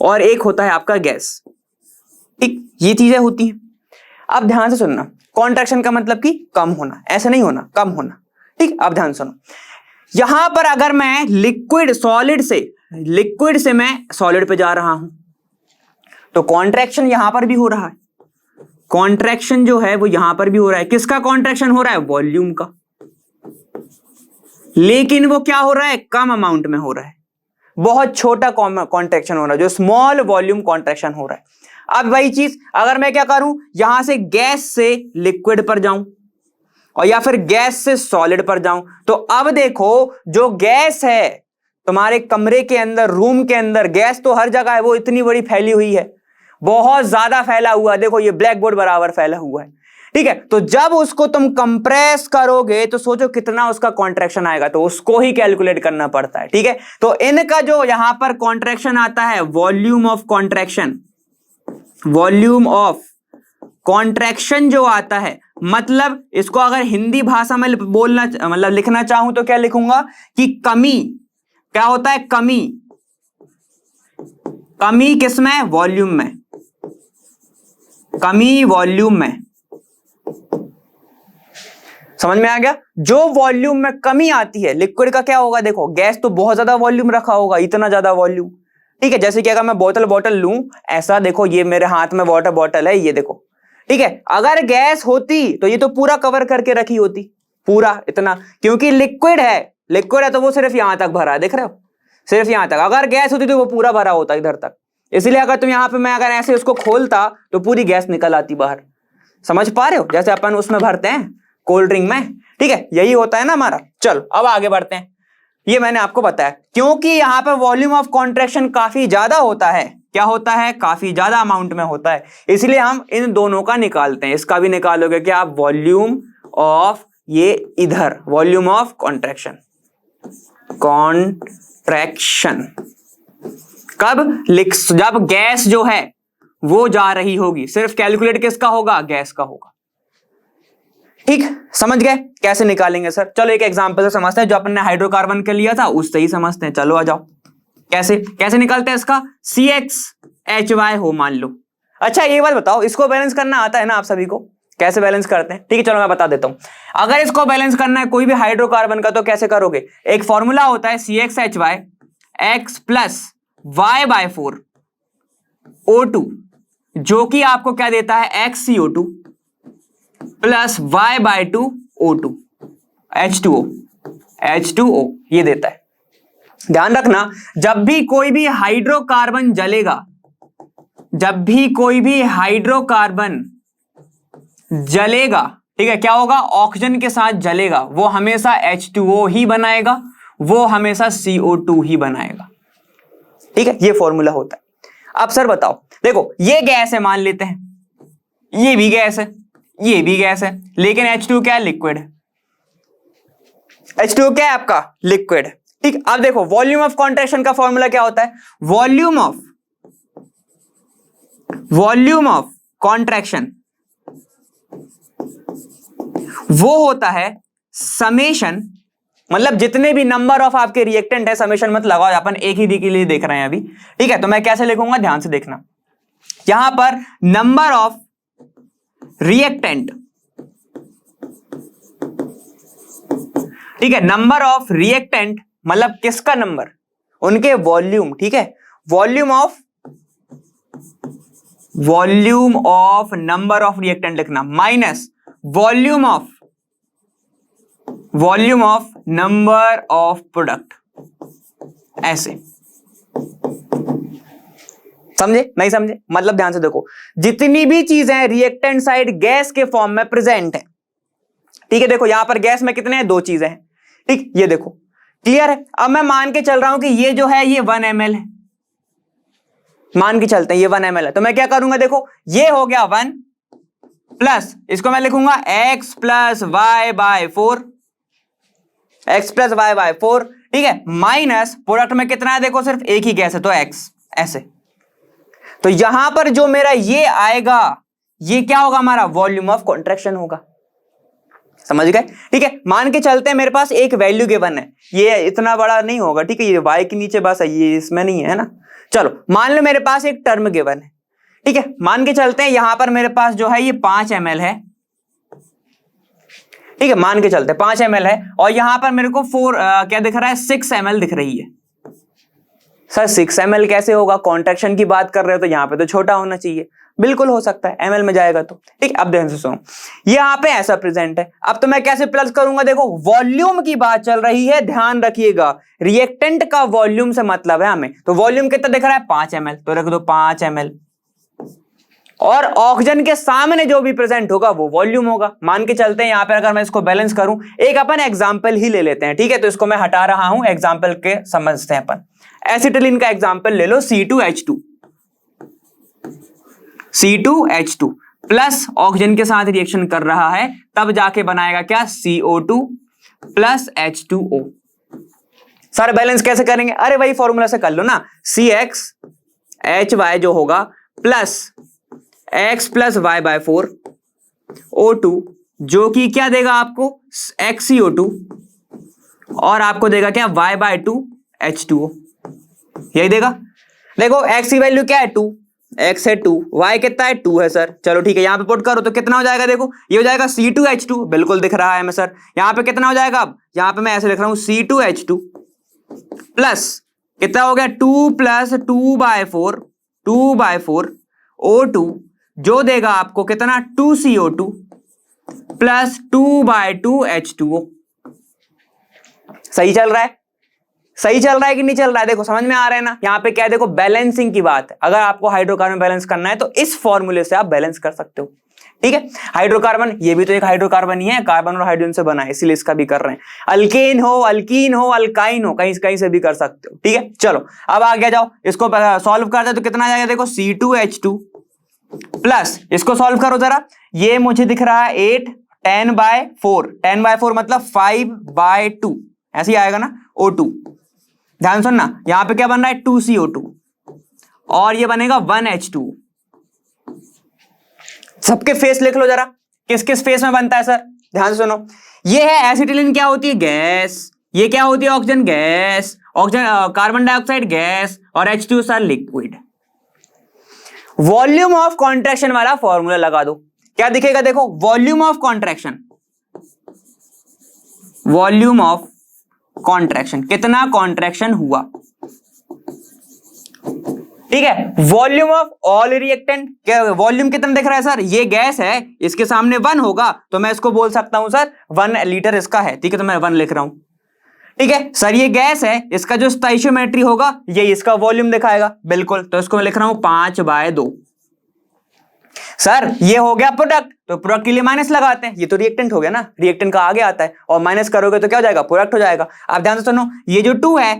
और एक होता है आपका गैस, ठीक, ये चीजें होती हैं। अब ध्यान से सुनना, कॉन्ट्रैक्शन का मतलब कि कम होना, ऐसे नहीं होना, कम होना, ठीक। अब ध्यान सुनो, यहां पर अगर मैं लिक्विड से मैं सॉलिड पे जा रहा हूं तो कॉन्ट्रैक्शन यहां पर भी हो रहा है, कॉन्ट्रैक्शन जो है वो यहां पर भी हो रहा है। किसका कॉन्ट्रैक्शन हो रहा है, वॉल्यूम का, लेकिन वो क्या हो रहा है, कम अमाउंट में हो रहा है, बहुत छोटा कॉन्ट्रैक्शन हो रहा है, जो स्मॉल वॉल्यूम कॉन्ट्रैक्शन हो रहा है। अब वही चीज अगर मैं क्या करूं, यहां से गैस से लिक्विड पर जाऊं और या फिर गैस से सॉलिड पर जाऊं, तो अब देखो जो गैस है तुम्हारे कमरे के अंदर, रूम के अंदर, गैस तो हर जगह है, वो इतनी बड़ी फैली हुई है, बहुत ज्यादा फैला हुआ है, देखो ये ब्लैक बोर्ड बराबर फैला हुआ है, ठीक है। तो जब उसको तुम कंप्रेस करोगे तो सोचो कितना उसका कॉन्ट्रैक्शन आएगा, तो उसको ही कैलकुलेट करना पड़ता है, ठीक है। तो इनका जो यहां पर कॉन्ट्रैक्शन आता है, वॉल्यूम ऑफ कॉन्ट्रैक्शन जो आता है, मतलब इसको अगर हिंदी भाषा में बोलना मतलब लिखना चाहूं तो क्या लिखूंगा कि कमी, क्या होता है, कमी किसमें, वॉल्यूम में, कमी वॉल्यूम में, समझ में आ गया। जो वॉल्यूम में कमी आती है लिक्विड का क्या होगा, देखो गैस तो बहुत ज्यादा वॉल्यूम रखा होगा, इतना ज्यादा वॉल्यूम, ठीक है। जैसे कि अगर मैं बोतल लूं, ऐसा देखो ये मेरे हाथ में वाटर बॉटल है, ये देखो, ठीक है। अगर गैस होती तो ये तो पूरा कवर करके रखी होती, पूरा इतना, क्योंकि लिक्विड है तो वो सिर्फ यहां तक भरा है, देख रहे हो, सिर्फ यहां तक। अगर गैस होती तो वो पूरा भरा होता इधर तक, इसलिए अगर तुम यहाँ पे मैं अगर ऐसे उसको खोलता तो पूरी गैस निकल आती बाहर। समझ पा रहे हो, जैसे अपन उसमें भरते हैं कोल्ड ड्रिंक में, ठीक है, यही होता है ना हमारा। चलो अब आगे बढ़ते हैं। ये मैंने आपको बताया क्योंकि यहाँ पे वॉल्यूम ऑफ कॉन्ट्रैक्शन काफी ज्यादा होता है। क्या होता है? काफी ज्यादा अमाउंट में होता है, इसलिए हम इन दोनों का निकालते हैं। इसका भी निकालोगे क्या आप? वॉल्यूम ऑफ, ये इधर वॉल्यूम ऑफ कॉन्ट्रैक्शन, कब? जब गैस जो है वो जा रही होगी। सिर्फ कैलकुलेट किसका होगा? गैस का होगा। ठीक, समझ गए कैसे निकालेंगे सर? चलो एक एग्जांपल से समझते हैं, जो अपन ने हाइड्रोकार्बन के लिया था उससे ही समझते हैं। चलो आ जाओ, कैसे निकालते हैं इसका? CXHY हो मान लो। अच्छा ये बात बताओ, इसको बैलेंस करना आता है ना आप सभी को? कैसे बैलेंस करते हैं? ठीक है चलो मैं बता देता हूं। अगर इसको बैलेंस करना है कोई भी हाइड्रोकार्बन का, तो कैसे करोगे? एक फॉर्मूला होता है CXHY X plus Y/4 O2, जो कि आपको क्या देता है? XCO2 plus Y/2 O2 H2O ये देता है। ध्यान रखना, जब भी कोई भी हाइड्रोकार्बन जलेगा, ठीक है, क्या होगा? ऑक्सीजन के साथ जलेगा, वो हमेशा H2O ही बनाएगा, वो हमेशा CO2 ही बनाएगा। ठीक है, ये फॉर्मूला होता है। अब सर बताओ, देखो ये गैस है मान लेते हैं, ये भी गैस है, ये भी गैस है, लेकिन H2 क्या है? लिक्विड है। H2 क्या है आपका? लिक्विड। ठीक, अब देखो वॉल्यूम ऑफ कॉन्ट्रैक्शन का फॉर्मूला क्या होता है? वॉल्यूम ऑफ कॉन्ट्रैक्शन वो होता है समेशन, मतलब जितने भी नंबर ऑफ आपके रिएक्टेंट है, समेशन मत लगाओ, अपन एक ही के लिए देख रहे हैं अभी। ठीक है, तो मैं कैसे लिखूंगा ध्यान से देखना। यहां पर नंबर ऑफ रिएक्टेंट, ठीक है, नंबर ऑफ रिएक्टेंट मतलब किसका नंबर? उनके वॉल्यूम। ठीक है, volume of number of reactant लिखना, minus volume of number of product. ऐसे समझे? नहीं समझे? मतलब ध्यान से देखो, जितनी भी चीजें रिएक्टेंट साइड गैस के फॉर्म में प्रेजेंट है, ठीक है, देखो यहां पर गैस में कितने हैं? 2 चीजें हैं। ठीक, ये देखो क्लियर है। अब मैं मान के चल रहा हूं कि ये जो है ये 1 ml है, मान के चलते हैं ये 1 ml है, तो मैं क्या करूंगा? देखो ये हो गया 1 प्लस, इसको मैं लिखूंगा X प्लस Y/4, ठीक है, माइनस प्रोडक्ट में कितना है? देखो सिर्फ एक ही गैस है तो X। ऐसे तो यहां पर जो मेरा ये आएगा, ये क्या होगा? हमारा वॉल्यूम ऑफ कॉन्ट्रैक्शन होगा। समझ गए? ठीक है, मान के चलते हैं मेरे पास एक वैल्यू गिवन है, ये इतना बड़ा नहीं होगा, ठीक है, ये Y के नीचे बस है, ये इसमें नहीं है ना। चलो मान लो मेरे पास एक टर्म गिवन है, ठीक है, मान के चलते हैं यहां पर मेरे पास जो है ये 5 ml है, ठीक है, मान के चलते हैं 5 ml है, और यहां पर मेरे को क्या दिख रहा है? 6 ml दिख रही है। सर 6 ml कैसे होगा? कॉन्ट्रैक्शन की बात कर रहे हो तो यहां पे तो छोटा होना चाहिए। बिल्कुल हो सकता है, ml में जाएगा तो। ठीक, अब ध्यान से सुनो, यहां पे ऐसा प्रेजेंट है। अब तो मैं कैसे प्लस करूंगा? देखो वॉल्यूम की बात चल रही है, ध्यान रखिएगा, रिएक्टेंट का वॉल्यूम से मतलब है हमें। तो वॉल्यूम कितना दिख रहा है? 5 ml, तो रख दो 5 ml, और ऑक्सीजन के सामने जो भी प्रेजेंट होगा वो वॉल्यूम होगा। मान के चलते हैं यहां पर अगर मैं इसको बैलेंस करूं, एक अपन एग्जांपल ही ले लेते हैं, ठीक है, तो इसको मैं हटा रहा हूं, एग्जांपल के समझते हैं अपन। एसिटिलीन का एग्जांपल ले लो, C2H2 प्लस ऑक्सीजन के साथ रिएक्शन कर रहा है, तब जाके बनाएगा क्या? CO2 plus H2O। Sir balance कैसे करेंगे? अरे वही फॉर्मूला से कर लो ना, CXHY जो होगा plus X plus Y/4 O2, जो कि क्या देगा आपको? XCO2, और आपको देगा क्या? Y/2 H2O, यही देगा। देखो X की वैल्यू क्या है? 2, X है 2, Y कितना है? 2 है सर। चलो ठीक है, यहां पे पुट करो तो कितना हो जाएगा? देखो ये हो जाएगा C2H2, बिल्कुल दिख रहा है हमें सर। यहां पे कितना हो जाएगा? अब यहां पे मैं ऐसे लिख रहा हूं C2H2 प्लस कितना हो गया? 2 प्लस 2/4 O2, जो देगा आपको कितना? 2CO2, plus 2/2H2O। सही चल रहा है? सही चल रहा है कि नहीं चल रहा है? देखो समझ में आ रहा है ना? यहाँ पे क्या है, देखो बैलेंसिंग की बात है। अगर आपको हाइड्रोकार्बन बैलेंस करना है तो इस फॉर्मूले से आप बैलेंस कर सकते हो। ठीक है, हाइड्रोकार्बन, ये भी तो एक हाइड्रोकार्बन ही है, कार्बन और हाइड्रोजन से बना है, इसीलिए इसका भी कर रहे हैं। अल्केन हो, अल्कीन हो, अल्काइन हो, कहीं कहीं से भी कर सकते हो। ठीक है, चलो अब आगे जाओ, इसको सॉल्व करते हैं तो कितना आ जाएगा, देखो C2H2 प्लस, इसको सॉल्व करो जरा, ये मुझे दिख रहा है 8, 10/4, 10/4 मतलब 5/2, ऐसे ही आएगा ना, O2। ध्यान सुनना, यहां पे क्या बन रहा है, 2CO2 और ये बनेगा 1H2। सबके फेस लिख लो जरा, किस किस फेस में बनता है सर, ध्यान से सुनो। ये है एसिटिलीन, क्या होती है, गैस। ये क्या होती है, oxygen gas, oxygen carbon dioxide gas, और H2 sir liquid. Volume of contraction वाला फॉर्मूला लगा दो, क्या दिखेगा, देखो volume of contraction, volume of contraction, कितना कॉन्ट्रैक्शन हुआ। ठीक है, वॉल्यूम ऑफ ऑल रिएक्टेंट, क्या वॉल्यूम कितना दिख रहा है सर, ये गैस है, इसके सामने 1 होगा तो मैं इसको बोल सकता हूं सर 1 लीटर इसका है। ठीक है, तो मैं 1 लिख रहा हूं। ठीक है सर, ये गैस है, इसका जो स्टोइचियोमेट्री होगा ये इसका वॉल्यूम दिखाएगा, बिल्कुल, तो इसको मैं लिख रहा हूं 5/2। सर ये हो गया प्रोडक्ट, तो प्रोडक्ट के लिए माइनस लगाते हैं, ये तो रिएक्टेंट हो गया ना, रिएक्टेंट का आगे आता है, और माइनस करोगे तो क्या हो जाएगा, प्रोडक्ट हो जाएगा। आप ध्यान से सुनो, ये जो 2 है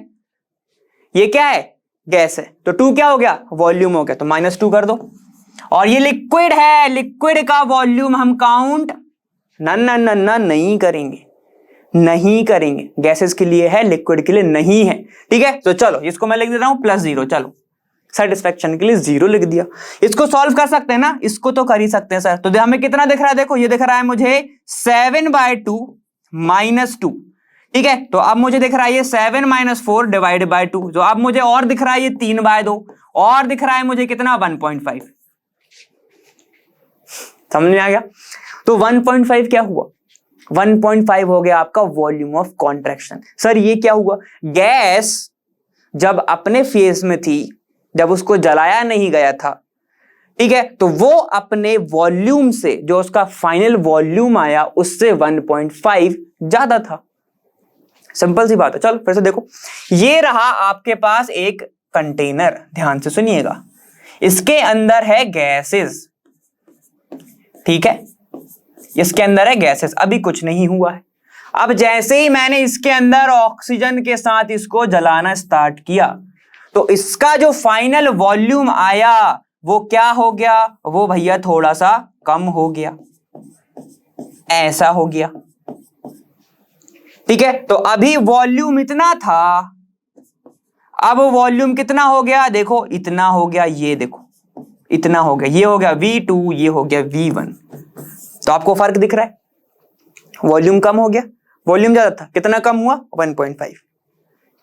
ये क्या है, गैस है, तो 2 क्या हो गया, वॉल्यूम हो गया, तो -2 कर दो। और ये लिक्विड है, लिक्विड का वॉल्यूम हम काउंट नहीं करेंगे, नहीं करेंगे, गैसेस के लिए है, लिक्विड के लिए नहीं है। ठीक है, तो चलो इसको मैं लिख दे रहा हूं +0, चलो सेटिस्फेक्शन के लिए 0 लिख दिया। इसको सॉल्व कर सकते हैं ना, इसको तो कर ही सकते हैं सर। तो हमें कितना दिख रहा है, देखो ये दिख रहा है मुझे 7/2 -2। ठीक है, तो अब मुझे दिख रहा है ये 7 - 4 / 2, जो अब मुझे और दिख रहा है ये 3/2, और दिख रहा है मुझे कितना 1.5। समझ में आ गया? तो 1.5 क्या हुआ, 1.5 हो गया आपका वॉल्यूम ऑफ कॉन्ट्रैक्शन। सर ये क्या हुआ, गैस जब अपने फेज में थी, जब उसको जलाया नहीं गया था, ठीक है, तो वो अपने वॉल्यूम से, जो उसका फाइनल वॉल्यूम आया उससे 1.5 ज्यादा था। सिंपल सी बात है। चलो फिर से देखो, ये रहा आपके पास एक कंटेनर, ध्यान से सुनिएगा, इसके अंदर है गैसेस। ठीक है, इसके अंदर है गैसेस, अभी कुछ नहीं हुआ है। अब जैसे ही मैंने इसके अंदर ऑक्सीजन के साथ इसको जलाना स्टार्ट किया, तो इसका जो फाइनल वॉल्यूम आया वो क्या हो गया, वो भैया थोड़ा सा कम हो गया, ऐसा हो गया। ठीक है, तो अभी वॉल्यूम इतना था, अब वॉल्यूम कितना हो गया, देखो इतना हो गया, ये देखो इतना हो गया, ये हो गया V2, ये हो गया V1। तो आपको फर्क दिख रहा है, वॉल्यूम कम हो गया, वॉल्यूम ज्यादा था, कितना कम हुआ, 1.5।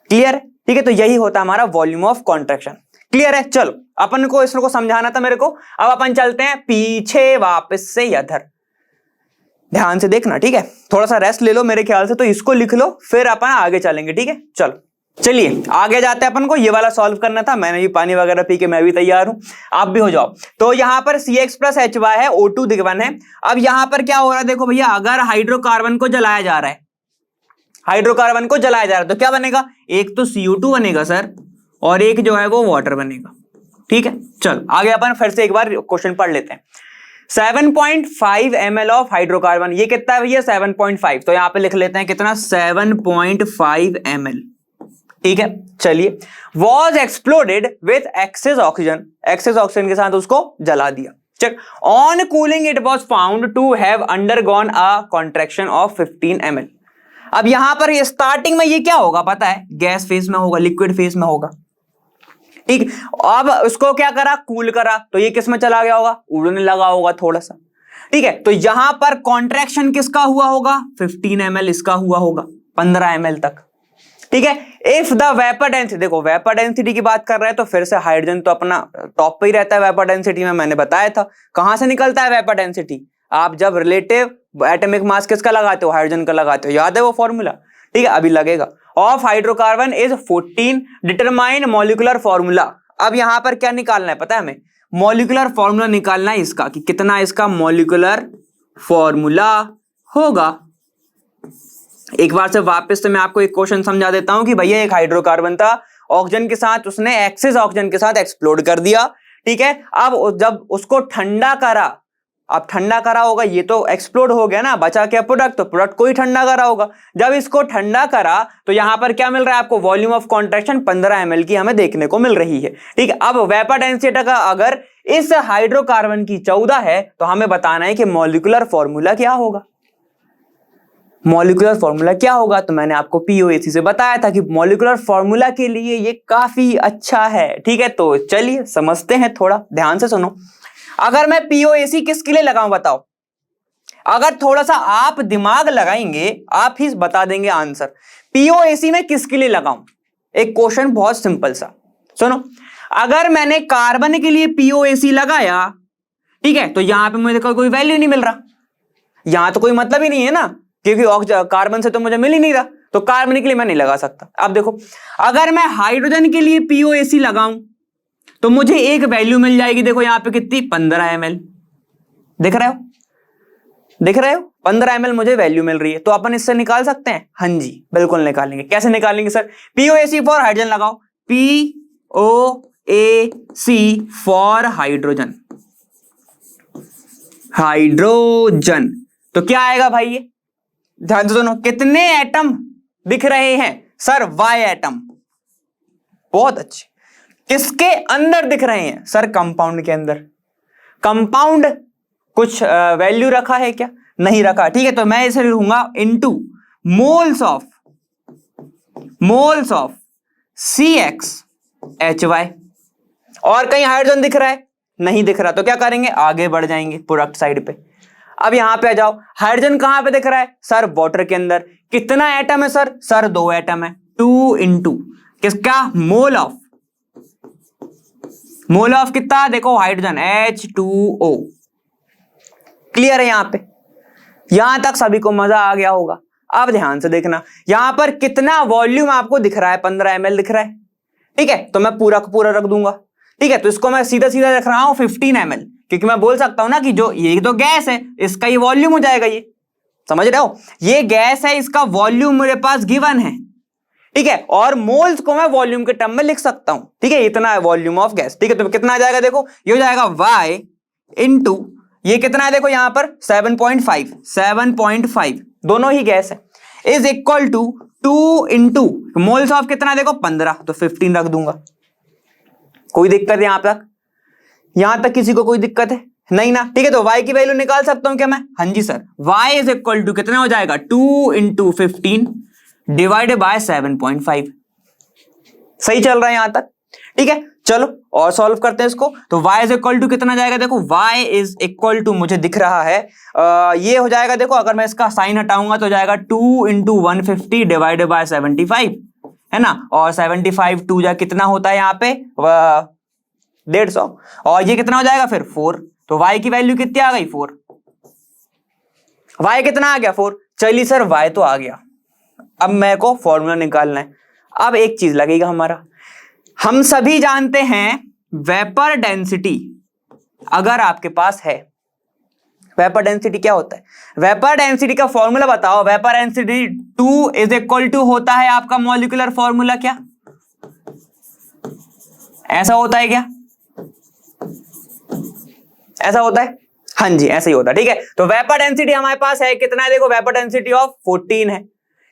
क्लियर है? ठीक है, तो यही होता हमारा वॉल्यूम ऑफ कॉन्ट्रैक्शन। क्लियर है? चलो अपन को इसको समझाना था मेरे को, अब अपन चलते हैं पीछे वापस से इधर, ध्यान से देखना। ठीक है, थोड़ा सा रेस्ट ले लो मेरे ख्याल से, तो इसको लिख लो, फिर अपन आगे चलेंगे। ठीक है, चलो चलिए आगे जाते हैं। अपन को ये वाला सॉल्व करना था, मैंने भी पानी वगैरह पी के मैं भी तैयार हूं, आप भी हो जाओ। तो यहां पर CX + HY है, O2 गिवन है। अब यहां पर क्या हो रहा है, देखो भैया, अगर हाइड्रोकार्बन को जलाया जा रहा है, हाइड्रोकार्बन को जलाया जा रहा है, तो क्या बनेगा, एक तो CO2 बनेगा सर, और एक जो है वो वाटर बनेगा। ठीक है, चलो आगे अपन फिर से एक बार क्वेश्चन पढ़ लेते हैं। 7.5 ml ऑफ हाइड्रोकार्बन, ये कितना है भैया, 7.5, तो यहां पे लिख लेते हैं कितना, 7.5 ml। ठीक है, चलिए, was exploded with excess oxygen, excess oxygen के साथ उसको जला दिया। Check, on cooling it was found to have undergone a contraction of 15 ml। अब यहां पर स्टार्टिंग में ये क्या होगा पता है, गैस फेज में होगा, लिक्विड फेज में होगा। ठीक, अब उसको क्या करा, कूल करा, तो ये किस में चला गया होगा, उड़ने लगा होगा थोड़ा सा। ठीक है, तो यहां पर कॉन्ट्रैक्शन किसका हुआ होगा, 15 ml इसका हुआ होगा, 15 ml तक। ठीक है, इफ द वेपर डेंसिटी, देखो वेपर डेंसिटी की बात कर रहे हैं, तो फिर से हाइड्रोजन तो अपना टॉप पे ही रहता है वेपर डेंसिटी में, मैंने बताया था। कहां से निकलता है वेपर डेंसिटी, आप जब रिलेटिव एटॉमिक मास किसका लगाते हो, हाइड्रोजन का लगाते हो, याद है वो फॉर्मूला। ठीक है, अभी लगेगा, of hydrocarbon is 14, determine molecular formula. अब यहां पर क्या निकालना है पता है हमें, मॉलिक्यूलर फॉर्मूला निकालना है इसका, कि कितना इसका मॉलिक्यूलर फॉर्मूला होगा। एक बार से वापस से मैं आपको एक क्वेश्चन समझा देता हूं कि भैया एक हाइड्रोकार्बन था, ऑक्सीजन के साथ उसने एक्सेस ऑक्सीजन के साथ एक्सप्लोड कर दिया, ठीक है। अब जब उसको ठंडा करा, अब ठंडा करा होगा, ये तो एक्सप्लोड हो गया ना, बचा क्या प्रोडक्ट, तो प्रोडक्ट को ही ठंडा करा होगा। जब इसको ठंडा करा तो यहां पर क्या मिल रहा है आपको, वॉल्यूम ऑफ कॉन्ट्रैक्शन 15 ml की हमें देखने को मिल रही है, ठीक है। अब वेपर डेंसिटी का अगर इस हाइड्रोकार्बन की 14 है तो हमें बताना है कि मॉलिक्यूलर फॉर्मूला क्या होगा। मॉलिक्यूलर फॉर्मूला क्या होगा, तो मैंने आपको पीओएसी से बताया था कि मॉलिक्यूलर फॉर्मूला के लिए ये काफी अच्छा है, ठीक है। तो चलिए समझते हैं, थोड़ा ध्यान से सुनो। अगर मैं पीओएसी किसके लिए लगाऊं बताओ, अगर थोड़ा सा आप दिमाग लगाएंगे आप ही बता देंगे आंसर। पीओएसी में किसके लिए लगाऊं, एक क्वेश्चन बहुत सिंपल सा सुनो। अगर मैंने कार्बन के लिए पीओएसी लगाया, ठीक है, तो यहां पे मुझे कोई वैल्यू नहीं मिल रहा, यहां तो कोई मतलब ही नहीं है ना, क्योंकि कार्बन से तो मुझे मिल ही नहीं रहा, तो कार्बन के लिए मैं नहीं लगा सकता। अब देखो, अगर मैं हाइड्रोजन के लिए पीओएसी लगाऊं तो मुझे एक वैल्यू मिल जाएगी, देखो यहां पे कितनी, 15 ml, दिख रहे हो, दिख रहे हो, 15 ml मुझे वैल्यू मिल रही है। तो अपन इससे निकाल सकते हैं, हाँ जी बिल्कुल निकालेंगे। कैसे निकालेंगे सर, पीओएसी फॉर हाइड्रोजन लगाओ, पीओएसी फॉर हाइड्रोजन, हाइड्रोजन, तो क्या आएगा भाई, ये ध्यान से सुनो, कितने एटम दिख रहे हैं सर, वाई एटम, बहुत अच्छे। किसके अंदर दिख रहे हैं सर, कंपाउंड के अंदर। कंपाउंड कुछ वैल्यू रखा है क्या, नहीं रखा, ठीक है। तो मैं इसे लिखूंगा इनटू मोल्स ऑफ CxHy। और कहीं हाइड्रोजन दिख रहा है, नहीं दिख रहा, तो क्या करेंगे, आगे बढ़ जाएंगे प्रोडक्ट साइड पे। अब यहां पे आ जाओ, हाइड्रोजन कहां पे दिख रहा है सर, वाटर के अंदर। कितना एटम है सर, 2 एटम है, 2 इंटू किसका, मोल ऑफ कितना, देखो हाइड्रोजन H2O। क्लियर है यहां पे, यहां तक सभी को मजा आ गया होगा। अब ध्यान से देखना, यहां पर कितना वॉल्यूम आपको दिख रहा है, 15 ml दिख रहा है, ठीक है। तो मैं पूरा का पूरा रख दूंगा, ठीक है। तो इसको मैं सीधा सीधा रख रहा हूं 15 ml, क्योंकि मैं बोल सकता हूं ना कि जो ये तो गैस है, इसका ये वॉल्यूम हो जाएगा, ये समझ रहे हो, ये गैस है, इसका वॉल्यूम मेरे पास गिवन है, ठीक है। और मोल्स को मैं वॉल्यूम के टर्म में लिख सकता हूं, ठीक है, इतना है वॉल्यूम ऑफ गैस, ठीक है। तो कितना आ जाएगा, देखो ये हो जाएगा Y इंटू ये कितना है, देखो यहां पर 7.5 दोनों ही गैस है, is equal to 2 into moles of कितना, देखो 15, तो 15 रख दूंगा। कोई दिक्कत है यहां तक किसी को कोई दिक्कत है नहीं ना, ठीक है। तो y की वैल्यू निकाल सकता हूं क्या मैं, हाँ जी sir, y is equal to कितना हो जाएगा, 2 इंटू 15 डिवाइडेड बाय 7.5। सही चल रहा है यहां तक, ठीक है। चलो और सॉल्व करते हैं इसको। तो y इज इक्वल टू कितना जाएगा, देखो y इज इक्वल टू मुझे दिख रहा है ये हो जाएगा, देखो अगर मैं इसका साइन हटाऊंगा तो जाएगा 2 इंटू 150 डिवाइडेड बाय 75, है ना। और 75 2 जा कितना होता है यहाँ पे 150, और ये कितना हो जाएगा फिर 4। तो y की वैल्यू कितनी आ गई, 4। y कितना आ गया, 4। चलिए सर y तो आ गया, अब मेरे को फॉर्मूला निकालना है। अब एक चीज लगेगा हमारा, हम सभी जानते हैं वेपर डेंसिटी, अगर आपके पास है, वेपर डेंसिटी क्या होता है, वेपर डेंसिटी का फॉर्मूला बताओ। Vapour density 2 is equal to होता है आपका मॉलिक्यूलर फॉर्मूला, क्या ऐसा होता है क्या, ऐसा होता है, हाँ जी ऐसा ही होता है, ठीक है। तो वेपर डेंसिटी हमारे पास है कितना है, देखो वेपर डेंसिटी ऑफ 14 है,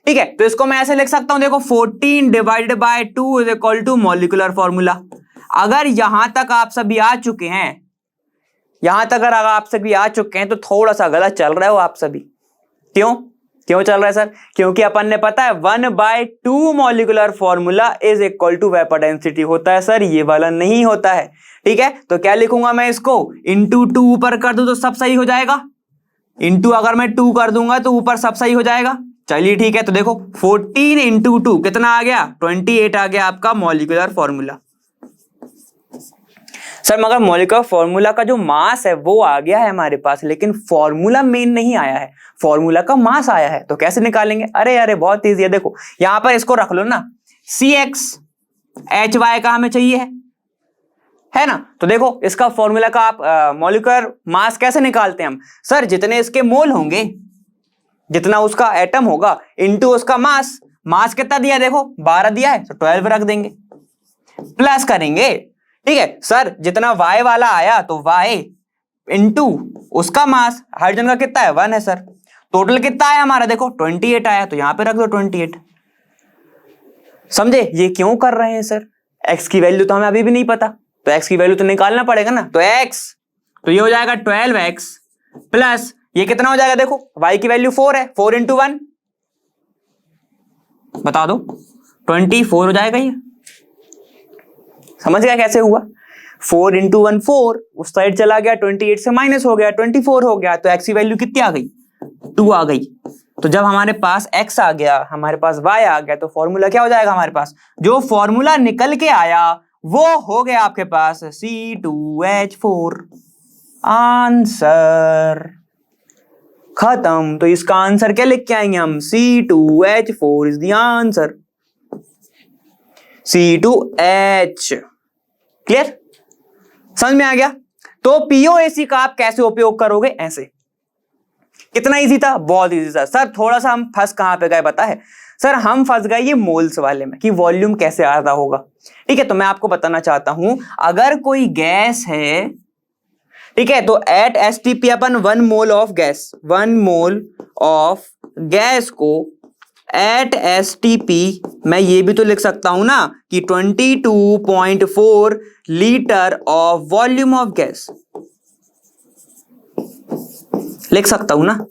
ठीक है। तो इसको मैं ऐसे लिख सकता हूं, देखो 14 divided by 2 is equal to molecular formula. अगर यहां तक आप सभी आ चुके हैं, यहां तक अगर आप सभी आ चुके हैं तो थोड़ा सा गलत चल रहे हो आप सभी। क्यों चल रहा है सर, क्योंकि अपन ने पता है 1/2 molecular formula is equal to vapour density होता है सर, ये वाला नहीं होता है, ठीक है। तो क्या लिखूंगा मैं इसको, इंटू 2 ऊपर कर दूं तो सब सही हो जाएगा, इंटू अगर मैं 2 कर दूंगा तो ऊपर सब सही हो जाएगा। चलिए ठीक है, तो देखो 14 इंटू 2 कितना आ गया, 28 आ गया आपका मॉलिक्यूलर फॉर्मूला। सर मगर मॉलिक्यूलर फॉर्मूला का जो मास है वो आ गया है हमारे पास, लेकिन फॉर्मूला मेन नहीं आया है, फॉर्मूला का मास आया है, तो कैसे निकालेंगे। अरे बहुत ईजी है, देखो यहां पर इसको रख लो ना, CxHy का हमें चाहिए है, है ना। तो देखो इसका फॉर्मूला का आप मॉलिक्यूलर मास कैसे निकालते हैं हम, सर जितने इसके मोल होंगे, जितना उसका एटम होगा इनटू उसका मास। मास कितना दिया है देखो 12 दिया है, तो 12 रख देंगे, प्लस करेंगे, ठीक है। सर जितना Y वाला आया तो Y इनटू उसका मास, हाइड्रोजन का कितना है 1 है सर, टोटल कितना आया हमारा देखो 28 आया, तो यहां पे रख दो 28। समझे ये क्यों कर रहे हैं सर, x की वैल्यू तो हमें अभी भी नहीं पता, तो x की वैल्यू तो निकालना पड़ेगा ना। तो x तो ये हो जाएगा 12x प्लस ये कितना हो जाएगा देखो y की वैल्यू 4 है, 4 इंटू 1 बता दो 24 हो जाएगा। ये समझ गया कैसे हुआ, 4 इंटू 1 4, उस साइड चला गया 28 से माइनस हो गया 24 हो गया, तो x की वैल्यू कितनी आ गई 2 आ गई। तो जब हमारे पास x आ गया, हमारे पास y आ गया, तो फॉर्मूला क्या हो जाएगा हमारे पास, जो फॉर्मूला निकल के आया वो हो गया आपके पास C2H4। आंसर खत्म। तो इसका आंसर क्या लिख के आएंगे हम, C2H4 is the answer, C2H। Clear, समझ में आ गया। तो POAC का आप कैसे उपयोग करोगे, ऐसे। कितना इजी था, बहुत इजी था सर। थोड़ा सा हम फंस कहां पे गए पता है सर, हम फंस गए ये मोल्स वाले में कि वॉल्यूम कैसे आता होगा। ठीक है, तो मैं आपको बताना चाहता हूं, अगर कोई गैस है, ठीक है, तो एट STP अपन 1 mole of gas, 1 mole of gas को एट STP मैं ये भी तो लिख सकता हूं ना कि 22.4 litre of volume of gas, लिख सकता हूं ना,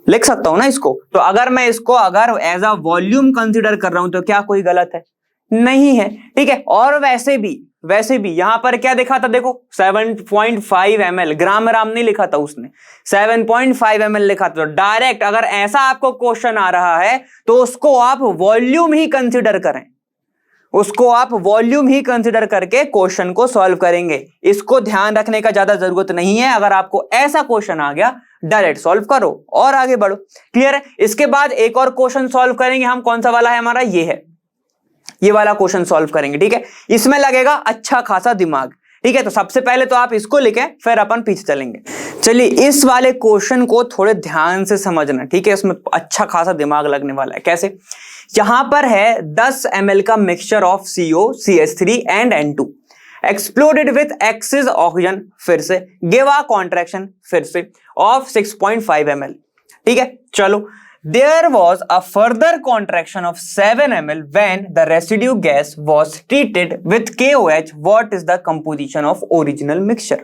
लिख सकता हूं ना इसको। तो अगर मैं इसको अगर एज अ वॉल्यूम कंसीडर कर रहा हूं तो क्या कोई गलत है, नहीं है। ठीक है, और वैसे भी यहां पर क्या देखा था देखो 7.5 ml, ग्राम राम नहीं लिखा था उसने, 7.5 ml लिखा था। तो डायरेक्ट अगर ऐसा आपको क्वेश्चन आ रहा है तो उसको आप वॉल्यूम ही कंसीडर करें, उसको आप वॉल्यूम ही कंसीडर करके क्वेश्चन को सॉल्व करेंगे। इसको ध्यान रखने का ज्यादा जरूरत नहीं है। अगर आपको ऐसा क्वेश्चन आ गया डायरेक्ट सॉल्व करो और आगे बढ़ो। क्लियर है। इसके बाद एक और क्वेश्चन सॉल्व करेंगे हम, कौन सा वाला है हमारा, ये है, ये वाला क्वेश्चन सॉल्व करेंगे। ठीक है, इसमें लगेगा अच्छा खासा दिमाग। ठीक है, तो सबसे पहले तो आप इसको लिखें, फिर अपन पीछे चलेंगे। चलिए इस वाले क्वेश्चन को थोड़े ध्यान से समझना, ठीक है, इसमें अच्छा खासा दिमाग लगने वाला है। कैसे, यहां पर है 10 ml का mixture of CO CH3 and N2 exploded with axis oxygen, फिर से गिव अ कॉन्ट्रैक्शन, फिर से ऑफ 6.5 ml। ठीक है, चलो there was a further contraction of 7 ml when the residue gas was treated with KOH. What is the composition of original mixture?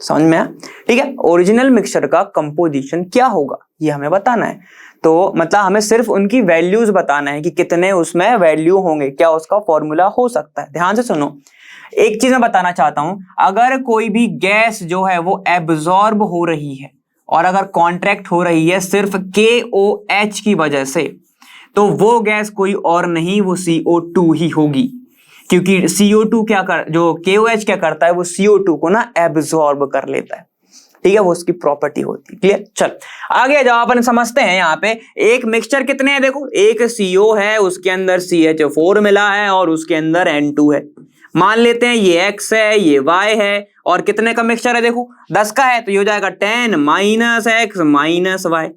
समझ में आया। ठीक है, ओरिजिनल मिक्सचर का कंपोजिशन क्या होगा ये हमें बताना है। तो मतलब हमें सिर्फ उनकी वैल्यूज बताना है कि कितने उसमें वैल्यू होंगे, क्या उसका फॉर्मूला हो सकता है। ध्यान से सुनो, एक चीज मैं बताना चाहता हूं, अगर कोई भी गैस जो है वो एब्जॉर्ब हो रही है और अगर कॉन्ट्रैक्ट हो रही है सिर्फ KOH की वजह से, तो वो गैस कोई और नहीं, वो CO2 ही होगी। क्योंकि CO2 क्या कर, जो KOH क्या करता है, वो CO2 को ना एब्जॉर्ब कर लेता है। ठीक है, वो उसकी प्रॉपर्टी होती है। क्लियर, चल आगे जाओ, अपन समझते हैं। यहाँ पे एक मिक्सचर कितने हैं देखो, एक CO है, उसके अंदर CH4 मिला है और उसके अंदर N2 है। मान लेते हैं ये X है, ये Y है, और कितने का मिक्सचर है देखो 10 का है, तो ये हो जाएगा 10 माइनस X माइनस Y।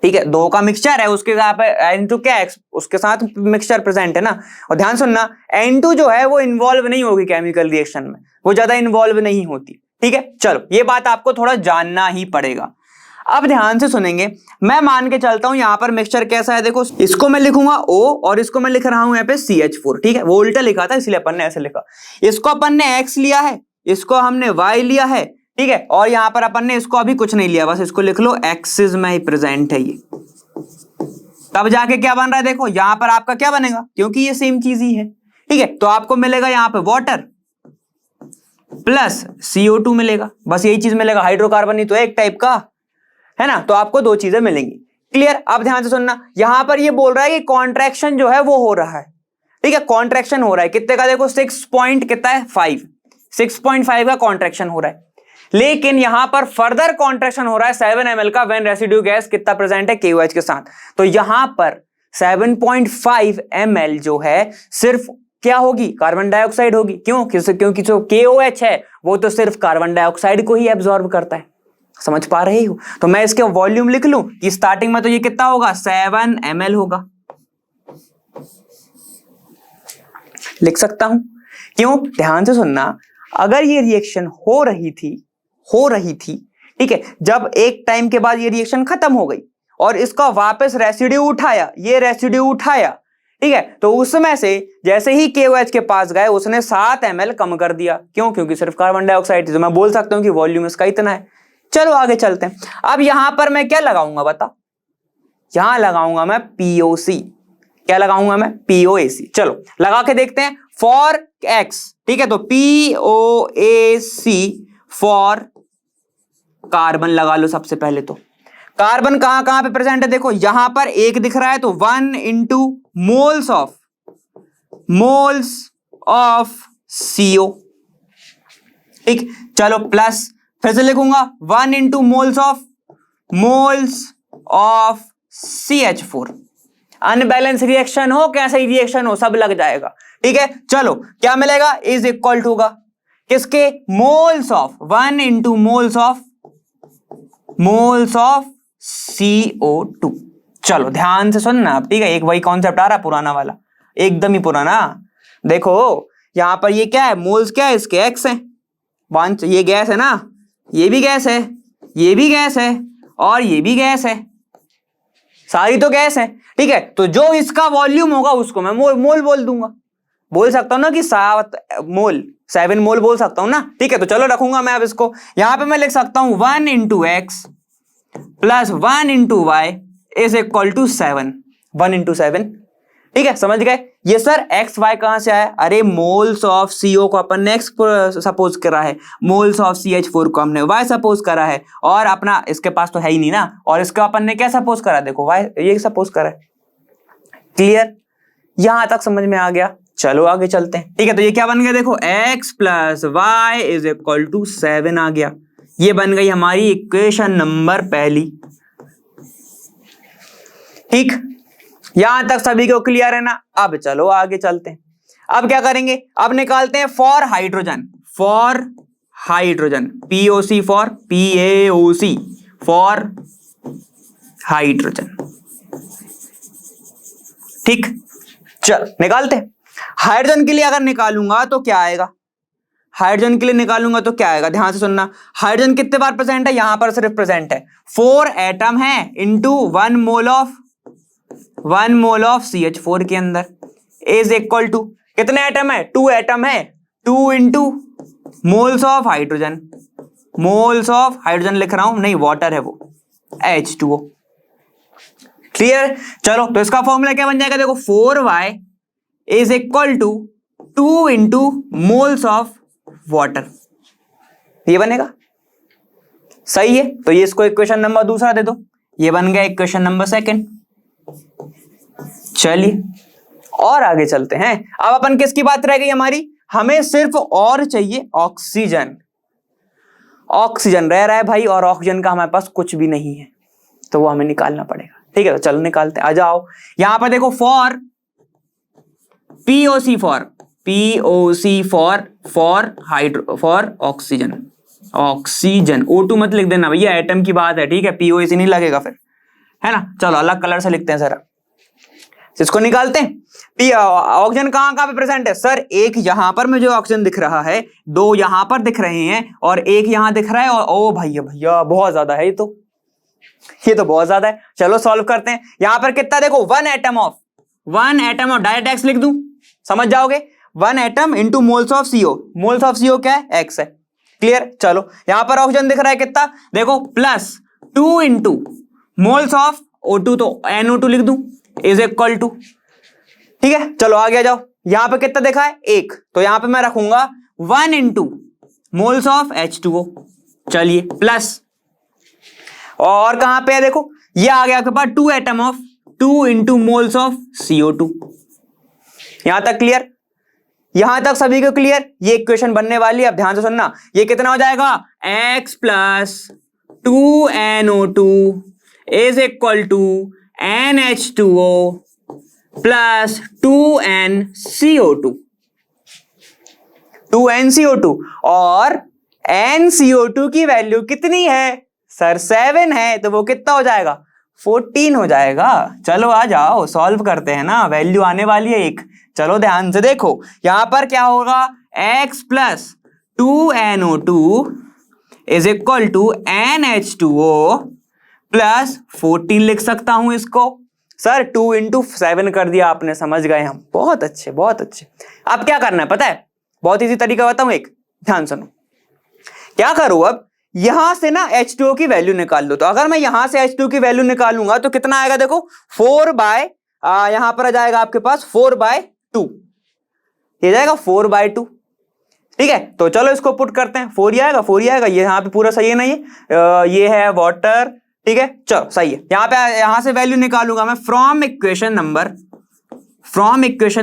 ठीक है, 2 का मिक्सचर है, उसके साथ N2 क्या X, उसके साथ मिक्सचर प्रेजेंट है ना। और ध्यान सुनना, N2 जो है वो इन्वॉल्व नहीं होगी केमिकल रिएक्शन में, वो ज्यादा इन्वॉल्व नहीं होती। ठीक है, चलो ये बात आपको थोड़ा जानना ही पड़ेगा। अब ध्यान से सुनेंगे, मैं मान के चलता हूं यहां पर मिक्सचर कैसा है देखो, इसको मैं लिखूंगा O और इसको मैं लिख रहा हूं यहाँ पे CH4। ठीक है, वो उल्टा लिखा था इसलिए अपन ने ऐसे लिखा। इसको अपन ने X लिया है, इसको हमने Y लिया है। ठीक है, और यहां पर अपन ने इसको अभी कुछ नहीं लिया, बस इसको लिख लो एक्सिस में ही प्रेजेंट है ये। तब जाके क्या बन रहा है देखो, यहां पर आपका क्या बनेगा, क्योंकि ये सेम चीज ही है। ठीक है, तो आपको मिलेगा यहां पे वाटर प्लस CO2 मिलेगा, बस यही चीज मिलेगा। हाइड्रोकार्बन ही तो एक टाइप का है ना, तो आपको 2 चीजें मिलेंगी। क्लियर, अब ध्यान से सुनना, यहां पर ये बोल रहा है कि कॉन्ट्रैक्शन जो है वो हो रहा है। ठीक है, कॉन्ट्रैक्शन हो रहा है कितने का देखो, 6.5 का कॉन्ट्रैक्शन हो रहा है। लेकिन यहां पर फर्दर कॉन्ट्रैक्शन हो रहा है 7 ml का, व्हेन रेसिड्यू गैस कितना प्रेजेंट है, KOH के साथ। तो यहां पर 7.5 ml जो है सिर्फ क्या होगी, कार्बन डाइऑक्साइड होगी। क्यों, क्योंकि जो KOH है वो तो सिर्फ कार्बन डाइऑक्साइड को ही एब्जॉर्ब करता है। समझ पा रही हो? तो मैं इसके वॉल्यूम लिख लूं कि स्टार्टिंग में तो ये कितना होगा, 7 ml होगा, लिख सकता हूं। क्यों, ध्यान से सुनना, अगर ये रिएक्शन हो रही थी, ठीक है, जब एक टाइम के बाद ये रिएक्शन खत्म हो गई और इसका वापस रेसिड्यू उठाया, ये रेसिड्यू उठाया, ठीक है, तो उसमें से जैसे ही KOH के पास गए उसने 7 ml कम कर दिया। क्यों, क्योंकि सिर्फ कार्बन डाइऑक्साइड थी, तो मैं बोल सकता हूं कि वॉल्यूम इसका इतना है। चलो आगे चलते हैं। अब यहां पर मैं क्या लगाऊंगा बता, यहां लगाऊंगा मैं POC। क्या लगाऊंगा मैं, POAC। चलो लगा के देखते हैं। फॉर X, ठीक है, तो POAC फॉर कार्बन लगा लो। सबसे पहले तो कार्बन कहां कहां पे प्रेजेंट है, देखो यहां पर एक दिख रहा है, तो 1 इंटू मोल्स ऑफ CO, ठीक। चलो प्लस, फिर से लिखूंगा 1 into moles of CH4। Unbalance reaction हो, कैसा ही रिएक्शन हो, सब लग जाएगा, ठीक है। चलो क्या मिलेगा, इज इक्वल टू होगा किसके, moles of 1 into moles of CO2। चलो ध्यान से सुनना आप, ठीक है, एक वही कॉन्सेप्ट आ रहा पुराना वाला, एकदम ही पुराना। देखो यहां पर ये क्या है, मोल्स क्या है इसके, X है। ये गैस है ना, ये भी गैस है, ये भी गैस है, और ये भी गैस है, सारी तो गैस है, ठीक है। तो जो इसका वॉल्यूम होगा उसको मैं मोल बोल दूंगा, बोल सकता हूं ना कि 7 मोल बोल सकता हूं ना, ठीक है। तो चलो रखूंगा मैं अब इसको, यहां पे मैं लिख सकता हूं 1 into x plus 1 into y is equal to 7, 1 into 7, ठीक है, समझ गए। ये सर एक्स वाई कहां से आया, अरे मोल्स ऑफ CO को अपन ने एक्स सपोज करा है, मोल्स ऑफ CH4 को हमने वाई सपोज करा है, और अपना इसके पास तो है ही नहीं ना, और इसको अपन ने क्या सपोज करा, देखो वाई ये सपोज करा है। क्लियर, यहां तक समझ में आ गया। चलो आगे चलते हैं, ठीक है। तो ये क्या बन गया, देखो x plus y is equal to 7 आ गया। ये बन गई हमारी इक्वेशन नंबर पहली, ठीक। यहां तक सभी को क्लियर है ना। अब चलो आगे चलते हैं। अब क्या करेंगे, अब निकालते हैं for hydrogen, POC for hydrogen, ठीक। चल निकालते हैं। हाइड्रोजन के लिए अगर निकालूंगा तो क्या आएगा, ध्यान से सुनना। हाइड्रोजन कितने बार प्रेजेंट है, यहां पर सिर्फ प्रेजेंट है 4 एटम है इंटू 1 मोल ऑफ CH4 के अंदर इज इक्वल टू कितने एटम है, 2 एटम है, 2 इंटू मोल्स ऑफ हाइड्रोजन लिख रहा हूं, नहीं वाटर है वो, H2O। क्लियर। चलो तो इसका फॉर्मूला क्या बन जाएगा, देखो 4y is equal to 2 into moles of water, ये बनेगा। सही है, तो ये इसको इक्वेशन नंबर दूसरा दे दो, ये बन गया इक्वेशन नंबर सेकंड। चलिए और आगे चलते हैं। अब अपन किसकी बात रह गई हमारी, हमें सिर्फ और चाहिए ऑक्सीजन रह रहा है भाई, और ऑक्सीजन का हमारे पास कुछ भी नहीं है, तो वो हमें निकालना पड़ेगा, ठीक है। तो चलो निकालते हैं, आ जाओ। यहां पर देखो for POC for oxygen O2 मत लिख देना भैया, एटम की बात है, ठीक है, POC नहीं लगेगा फिर, है ना। चलो अलग कलर से लिखते हैं जरा, इसको निकालते हैं। ऑक्सीजन कहां पे प्रेजेंट है, सर एक यहां पर मुझे ऑक्सीजन दिख रहा है, 2 यहां पर दिख रहे हैं, और एक यहां दिख रहा है, और ओ भैया बहुत ज्यादा है, ये तो बहुत ज्यादा है। चलो सॉल्व करते हैं। यहां पर कितना देखो, 1 एटम ऑफ डायरेक्ट एक्स लिख दूं, समझ जाओगे। 1 atom into moles of CO क्या है, X है। क्लियर। चलो यहां पर ऑक्सीजन दिख रहा है कितना, देखो plus 2 into moles of O2, तो NO2 लिख दूं, इज इक्वल टू, ठीक है। चलो आगे आ जाओ। यहां पे कितना देखा है, 1, तो यहां पे मैं रखूंगा 1 इंटू मोल्स ऑफ H2O। चलिए प्लस, और कहां पे है देखो, ये आ गया आपके पास 2 atom of 2 into moles of CO2। यहां तक क्लियर, यहां तक सभी को क्लियर। ये इक्वेशन बनने वाली है, अब ध्यान से सुनना। ये कितना हो जाएगा, x plus 2NO2 is equal to NH2O plus 2NCO2। 2NCO2 और NCO2 की वैल्यू कितनी है सर 7 है, तो वो कितना हो जाएगा 14 हो जाएगा। चलो आ जाओ सॉल्व करते हैं ना, वैल्यू आने वाली है एक। चलो ध्यान से देखो, यहां पर क्या होगा x plus 2NO2 is equal to NH2O plus 14 लिख सकता हूं इसको। सर 2 इंटू 7 कर दिया आपने, समझ गए हम, बहुत अच्छे बहुत अच्छे। अब क्या करना है पता है, बहुत इजी तरीका बताऊं एक, ध्यान सुनो। क्या करो, अब यहां से ना H2O की वैल्यू निकाल लो। तो अगर मैं यहां से H2O की वैल्यू निकालूंगा तो कितना आएगा देखो 4 यहां पर आ जाएगा आपके पास 4/2, ये जाएगा 4/2। ठीक है, तो चलो इसको पुट करते हैं, 4 ही आएगा 4 ही आएगा। ये यहाँ पे पूरा सही है ना, ये है वाटर। ठीक है, चलो सही है। यहाँ पे यहां से वैल्यू निकालूंगा मैं फ्रॉम इक्वेशन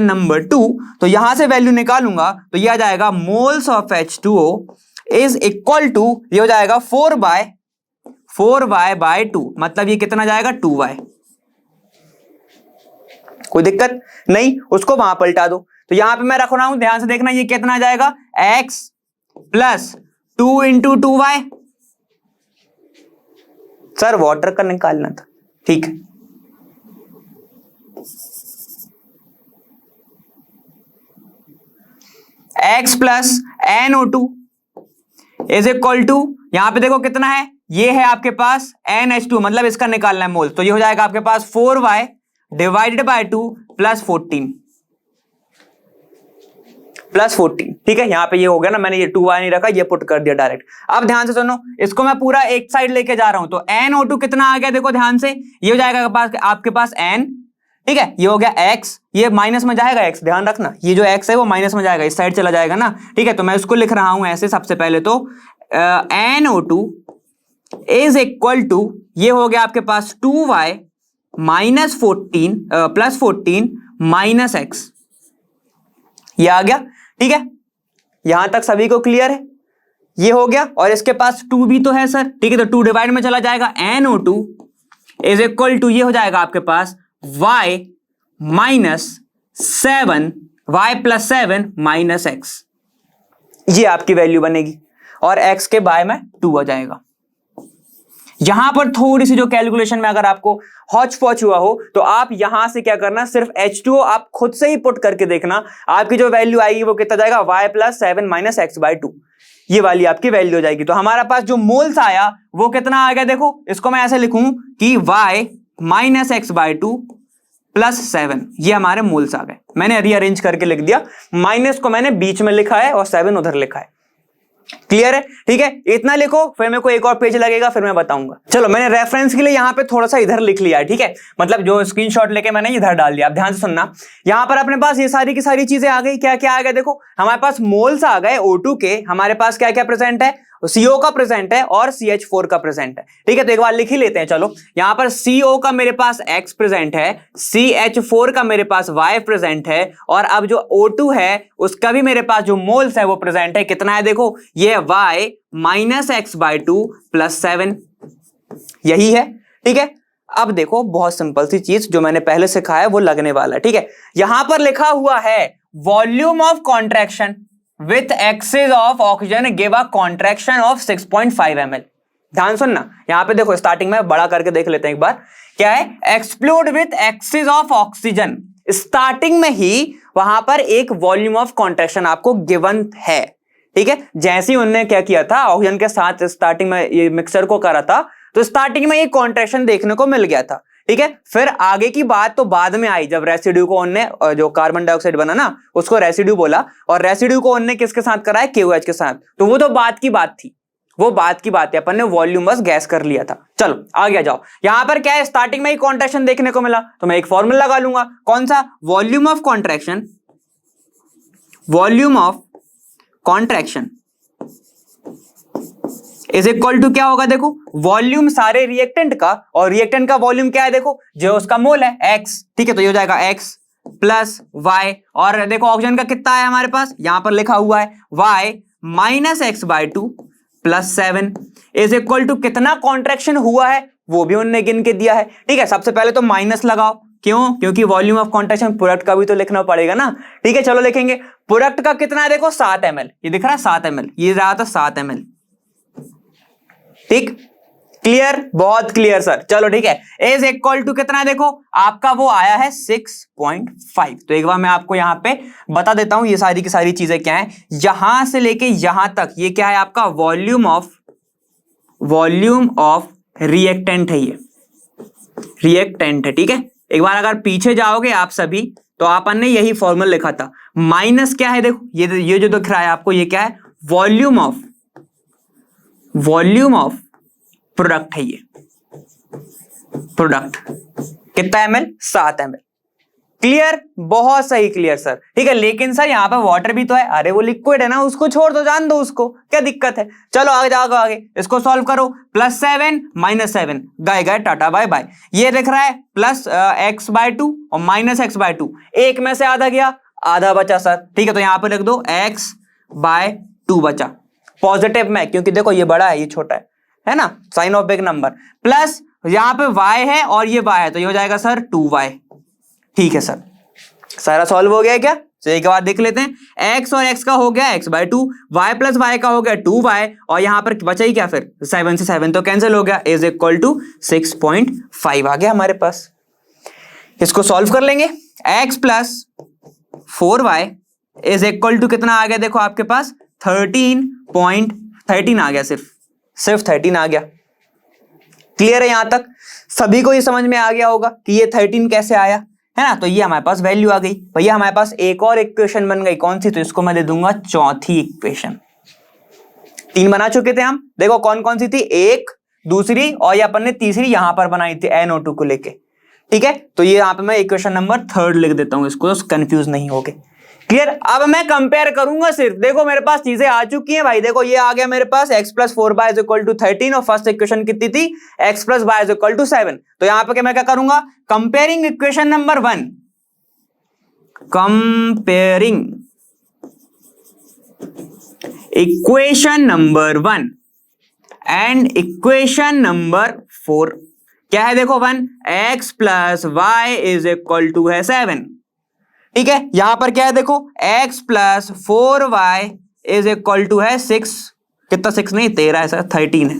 नंबर 2, तो यहां से वैल्यू निकालूंगा तो ये आ जाएगा moles of H2O is equal to, ये हो जाएगा 4/2, मतलब ये कितना जाएगा 2y। कोई दिक्कत नहीं, उसको वहां पलटा दो। तो यहां पे मैं रख रहा हूं, ध्यान से देखना, ये कितना जाएगा x plus 2 into 2y। Sir water का निकालना था, ठीक है। x plus NO2 is equal to, यहां पे देखो कितना है, ये है आपके पास NH2, मतलब इसका निकालना है मोल, तो ये हो जाएगा आपके पास 4y डिवाइडेड बाय 2 प्लस 14। ठीक है, यहां पे ये हो गया ना, मैंने ये 2y नहीं रखा, ये पुट कर दिया डायरेक्ट। अब ध्यान से सुनो, इसको मैं पूरा एक साइड लेके जा रहा हूं, तो NO2 कितना आ गया देखो ध्यान से, ये हो जाएगा आपके पास n। ठीक है, ये हो गया x, ये माइनस में जाएगा x, ध्यान रखना, ये जो x है वो माइनस में जाएगा, इस साइड चला जाएगा ना। ठीक है, तो मैं इसको लिख रहा हूं ऐसे, सबसे पहले तो NO2 इज इक्वल टू, ये हो गया आपके पास 2y minus 14 plus 14 minus x, ये आ गया। ठीक है, यहां तक सभी को क्लियर है, ये हो गया। और इसके पास 2 भी तो है सर, ठीक है, तो 2 डिवाइड में चला जाएगा, NO2 इज इक्वल टू, ये हो जाएगा आपके पास y minus 7, y plus 7 minus x, ये आपकी वैल्यू बनेगी, और x के बाय में 2 आ जाएगा। यहां पर थोड़ी सी जो कैलकुलेशन में अगर आपको हौच पौच हुआ हो, तो आप यहां से क्या करना, सिर्फ H2O आप खुद से ही पुट करके देखना, आपकी जो वैल्यू आएगी वो कितना जाएगा, y प्लस 7 माइनस x/2, ये वाली आपकी वैल्यू हो जाएगी। तो हमारा पास जो मोल्स आया वो कितना आ गया देखो, इसको मैं ऐसे लिखूं कि y माइनस x/2 प्लस 7, ये हमारे मोल्स आ गए। मैंने रीअरेंज करके लिख दिया, माइनस को मैंने बीच में लिखा है और 7 उधर लिखा है। क्लियर है? ठीक है, इतना लिखो, फिर मेरे को एक और पेज लगेगा, फिर मैं बताऊंगा। चलो मैंने रेफरेंस के लिए यहाँ पे थोड़ा सा इधर लिख लिया है, ठीक है, मतलब जो स्क्रीनशॉट लेके मैंने इधर डाल दिया। अब ध्यान से सुनना, यहाँ पर अपने पास ये सारी की सारी चीजें आ गई। क्या क्या आ गया देखो, हमारे पास मोल्स आ गए O2 के, हमारे पास क्या क्या प्रेजेंट है, CO का प्रेजेंट है और CH4 का प्रेजेंट है। ठीक है, तो एक बार लिख ही लेते हैं। चलो यहां पर CO का मेरे पास X प्रेजेंट है, CH4 का मेरे पास Y प्रेजेंट है, और अब जो O2 है उसका भी मेरे पास जो मोल्स है वो प्रेजेंट है। कितना है देखो, ये Y माइनस x/2 प्लस 7, यही है। ठीक है, अब देखो बहुत सिंपल सी चीज जो मैंने पहले सिखाया वो लगने वाला है। ठीक है, यहां पर लिखा हुआ है volume of contraction with excess of oxygen give a contraction of 6.5 ml। ध्यान सुनना, यहां पे देखो स्टार्टिंग में बड़ा करके देख लेते हैं एक बार। क्या है, explode with access of oxygen, starting में ही वहां पर एक वॉल्यूम ऑफ कॉन्ट्रैक्शन आपको गिवन है। ठीक है, जैसे ही उन्होंने क्या किया था, ऑक्सीजन के साथ स्टार्टिंग में ये मिक्सर को करा था, तो स्टार्टिंग में ये कॉन्ट्रैक्शन देखने को मिल गया था। ठीक है, फिर आगे की बात तो बाद में आई, जब रेसिड्यू को उन्होंने, जो कार्बन डाइऑक्साइड बना ना, उसको रेसिड्यू बोला, और रेसिड्यू को उन्होंने किसके साथ कराया, KOH के साथ। तो वो तो बात की बात थी, वो बात की बात है, अपन ने वॉल्यूम बस गैस कर लिया था। चलो आगे जाओ, यहां पर क्या है, स्टार्टिंग में ही कॉन्ट्रैक्शन देखने को मिला, तो मैं एक फॉर्मूला लगा लूंगा। कौन सा, volume of contraction, volume of contraction is equal to क्या होगा देखो, वॉल्यूम सारे रिएक्टेंट का, और रिएक्टेंट का वॉल्यूम क्या है देखो, जो उसका मोल है x। ठीक है, तो ये हो जाएगा x प्लस y, और देखो ऑक्सीजन का कितना है हमारे पास, यहां पर लिखा हुआ है y minus x/2 plus 7 is equal to कितना कॉन्ट्रैक्शन हुआ है वो भी उन्होंने गिन के दिया है। ठीक है, सबसे पहले तो माइनस लगाओ, क्यों, क्योंकि वॉल्यूम ऑफ कॉन्ट्रैक्शन प्रोडक्ट का भी तो लिखना पड़ेगा ना। ठीक है, चलो लिखेंगे, प्रोडक्ट का कितना है देखो 7 ml, ये दिख रहा है 7 ml, ये रहा था 7 ml। ठीक, क्लियर, बहुत क्लियर सर। चलो ठीक है, इज इक्वल टू कितना है देखो आपका वो आया है 6.5। तो एक बार मैं आपको यहां पे बता देता हूं ये सारी की सारी चीजें क्या है। यहां से लेके यहां तक ये क्या है आपका वॉल्यूम ऑफ रिएक्टेंट है, ये रिएक्टेंट है। ठीक है, एक बार अगर पीछे जाओगे आप सभी तो अपन ने यही फॉर्मूला लिखा था। माइनस क्या है देखो ये जो दिख रहा है आपको, ये क्या है वॉल्यूम ऑफ प्रोडक्ट है। ये प्रोडक्ट कितना ml 7 ml। क्लियर, बहुत सही, क्लियर सर। ठीक है, लेकिन सर यहाँ पे वाटर भी तो है। अरे वो लिक्विड है ना, उसको छोड़ दो, जान दो उसको, क्या दिक्कत है। चलो आगे जाओ, आगे इसको सॉल्व करो। +7 -7 गए गए टाटा बाय बाय। ये दिख रहा है +x/2 और -x/2, एक में से आधा गया, आधा बचा सर। ठीक है, तो यहाँ पे लिख दो x/2 बचा पॉजिटिव में, क्योंकि देखो ये बड़ा है ये छोटा है ना, sign of big number. Plus यहाँ पे y है और ये y है, तो ये हो जाएगा सर 2y। ठीक है सर, सारा सॉल्व हो गया क्या? तो एक बार देख लेते हैं, x और x का हो गया x/2, y प्लस y का हो गया 2y, और यहां पर बचा ही क्या फिर 7 से 7 तो कैंसिल हो गया, इज इक्वल टू 6.5 आ गया हमारे पास। इसको सॉल्व कर लेंगे, x plus 4y is equal to कितना आ गया देखो आपके पास 13.13 आ गया, सिर्फ 13 आ गया। क्लियर है यहां तक? सभी को ये समझ में आ गया होगा कि ये 13 कैसे आया, है ना। तो ये हमारे पास वैल्यू आ गई। भैया हमारे पास एक और इक्वेशन बन गई, कौन सी? तो इसको मैं दे दूंगा चौथी इक्वेशन। 3 बना चुके थे हम, देखो कौन कौन सी थी, एक, दूसरी और ये अपन ने तीसरी यहां पर बनाई थी NO2 को लेके। ठीक है, तो ये यहां पे मैं इक्वेशन नंबर 3 लिख देता हूं, इसको कंफ्यूज नहीं हो गए। क्लियर, अब मैं कंपेयर करूंगा सिर्फ, देखो मेरे पास चीजें आ चुकी हैं भाई। देखो ये आ गया मेरे पास x plus 4y is equal to 13 और फर्स्ट इक्वेशन कितनी थी x plus y is equal to 7। तो यहां पे मैं क्या करूंगा, comparing equation number 1, comparing equation number 1 and equation number 4। क्या है देखो 1, x plus y is equal to है 7। ठीक है, यहां पर क्या है देखो x plus 4y is equal to है 6, कितना 6 नहीं 13 है सर, 13 है।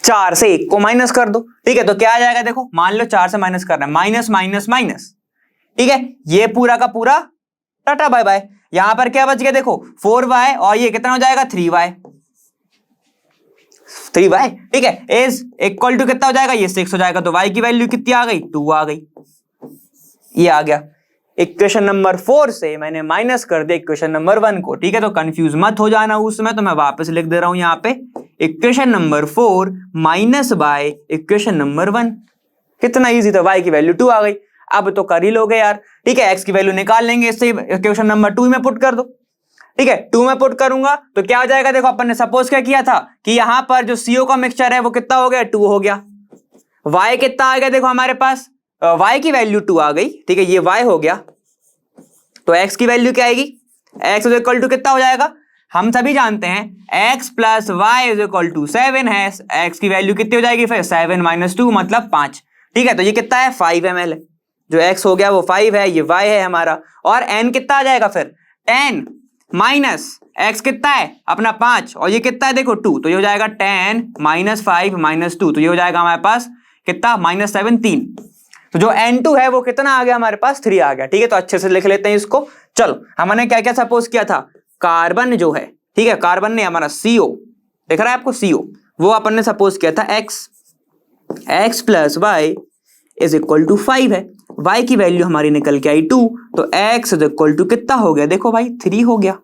4 से 1 को माइनस कर दो। ठीक है, तो क्या आ जाएगा देखो, मान लो 4 से माइनस करना है, माइनस माइनस माइनस। ठीक है, ये पूरा का पूरा टाटा बाय बाय। यहां पर क्या बच गया देखो 4y और ये कितना हो जाएगा 3y। ठीक है, इज इक्वल टू कितना हो जाएगा, ये 6 हो जाएगा। तो y की वैल्यू कितनी आ गई, 2 आ गई। ये आ गया इक्वेशन नंबर 4 से मैंने माइनस कर दिया इक्वेशन नंबर 1 को। ठीक है, तो कंफ्यूज मत हो जाना उसमें, तो मैं वापस लिख दे रहा हूं यहां पे equation number 4 minus by equation number 1। कितना इजी था, y की वैल्यू 2 आ गई। अब तो कर ही लोगे यार। ठीक है, x की वैल्यू निकाल लेंगे, इससे इक्वेशन नंबर 2 में पुट कर दो। ठीक है, 2 में पुट करूंगा तो क्या हो जाएगा देखो, अपन ने सपोज क्या किया था कि यहां पर जो CO का मिक्सचर है वो कितना हो गया, 2 हो गया। y कितना आ गया देखो हमारे पास, y की वैल्यू 2 आ गई। ठीक है, ये y हो गया, तो x की वैल्यू क्या आएगी, x इज इक्वल टू कितना हो जाएगा, हम सभी जानते हैं x plus y is equal to 7 है। x की वैल्यू कितनी हो जाएगी फिर 7 माइनस 2 मतलब 5। ठीक है, तो ये कितना है 5 ml है, जो x हो गया वो 5 है, ये y है हमारा। और n कितना आ जाएगा फिर 10 माइनस x कितना है अपना 5 और ये कितना है देखो 2, तो ये हो जाएगा 10 माइनस 5 माइनस 2, तो ये हो जाएगा हमारे पास कितना -7 3। तो जो N2 है वो कितना आ गया हमारे पास 3 आ गया। ठीक है, तो अच्छे से लिख लेते हैं इसको। चलो, हमने क्या क्या सपोज किया था, कार्बन जो है, ठीक है, कार्बन ने हमारा CO दिख रहा है आपको, CO वो अपन ने सपोज किया था x plus y is equal to 5 है। y की वैल्यू हमारी निकल के आई 2, तो x इज इक्वल टू कितना हो गया देखो भाई 3 हो गया,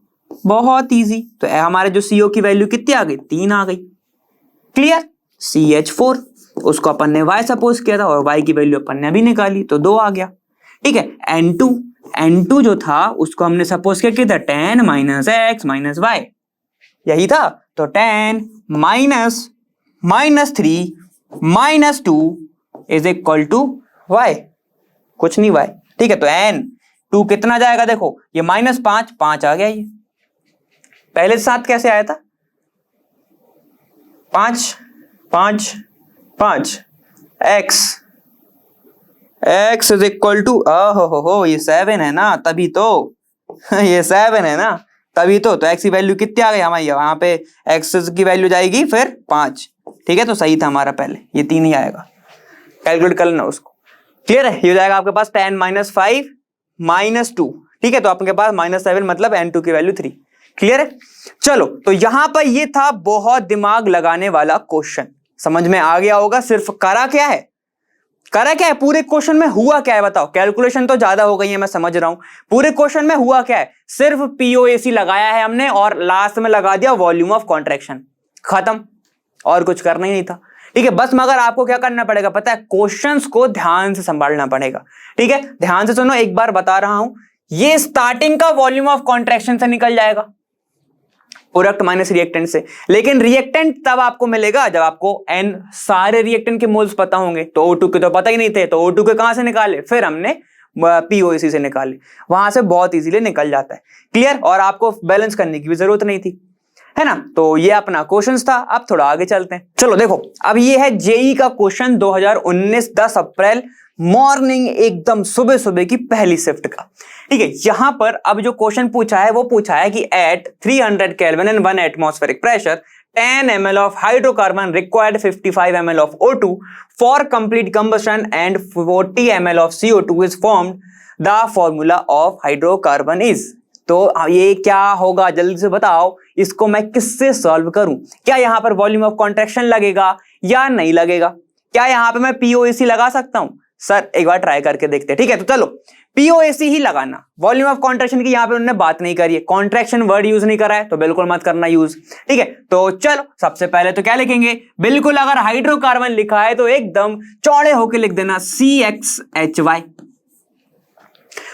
बहुत इजी। तो हमारे जो CO की वैल्यू कितनी आ गई 3 आ गई। क्लियर, CH4 उसको अपन ने y सपोज किया था और y की वैल्यू अपन ने अभी निकाली तो 2 आ गया। ठीक है, N2 जो था उसको हमने सपोज किया था 10 माइनस x माइनस y, यही था। तो 10 minus -3 minus 2 is equal to y, कुछ नहीं y। ठीक है, तो N2 कितना जाएगा देखो, ये -5 आ गया। ये पहले साथ कैसे आया था 5 5 5 x x is equal to हो ये 7 है ना, तभी तो ये 7 है ना, तभी तो x की वैल्यू कितनी आ गई हमारी, वहां पे x की वैल्यू जाएगी फिर 5, ठीक है, तो सही था हमारा पहले, ये 3 ही आएगा, कैलकुलेट कर लेना उसको। क्लियर है, ये हो जाएगा आपके पास 10 - 5 - 2, ठीक है, तो आपके पास -7 मतलब n2 की वैल्यू 3। क्लियर है, चलो तो यहां पर ये था बहुत दिमाग लगाने वाला क्वेश्चन, समझ में आ गया होगा। सिर्फ करा क्या है, पूरे क्वेश्चन में हुआ क्या है बताओ। कैलकुलेशन तो ज्यादा हो गई है मैं समझ रहा हूं, पूरे क्वेश्चन में हुआ क्या है, सिर्फ पीओएसी लगाया है हमने और लास्ट में लगा दिया वॉल्यूम ऑफ कॉन्ट्रैक्शन, खत्म, और कुछ करना ही नहीं था, ठीक है। बस मगर आपको क्या करना पड़ेगा पता है, क्वेश्चंस को ध्यान से संभालना पड़ेगा, ठीक है। ध्यान से सुनो, एक बार बता रहा हूं, ये स्टार्टिंग का वॉल्यूम ऑफ कॉन्ट्रैक्शन से निकल जाएगा, प्रोडक्ट माइनस रिएक्टेंट से, लेकिन रिएक्टेंट तब आपको मिलेगा जब आपको n सारे रिएक्टेंट के मोल्स पता होंगे। तो O2 के तो पता ही नहीं थे, तो O2 के कहां से निकाले, फिर हमने POAC से निकाले, वहां से बहुत इजीली निकल जाता है। क्लियर, और आपको बैलेंस करने की भी जरूरत नहीं थी, है ना। तो ये अपना क्वेश्चन था, अब थोड़ा आगे चलते हैं। चलो देखो, अब ये है जेई का क्वेश्चन 2019 10 अप्रैल मॉर्निंग, एकदम सुबह सुबह की पहली शिफ्ट का, ठीक है। यहां पर अब जो क्वेश्चन पूछा है वो पूछा है कि at 300 kelvin and 1 atmospheric pressure 10 ml of hydrocarbon required 55 ml of O2 for complete combustion and 40 ml of CO2 is formed. The formula of hydrocarbon is. तो ये क्या होगा जल्दी से बताओ, इसको मैं किससे सॉल्व करूं, क्या यहां पर वॉल्यूम ऑफ कॉन्ट्रैक्शन लगेगा या नहीं लगेगा, क्या यहां पे मैं पीओएसी लगा सकता हूं, सर एक बार ट्राई करके देखते हैं, ठीक है। तो चलो पीओएसी ही लगाना, वॉल्यूम ऑफ कॉन्ट्रैक्शन की यहां पे उन्होंने बात नहीं करी है, कॉन्ट्रैक्शन वर्ड यूज नहीं करा है, तो बिल्कुल मत करना यूज, ठीक है। तो चलो सबसे पहले तो क्या लिखेंगे, बिल्कुल अगर हाइड्रोकार्बन लिखा है तो एकदम चौड़े होके लिख देना CXHY,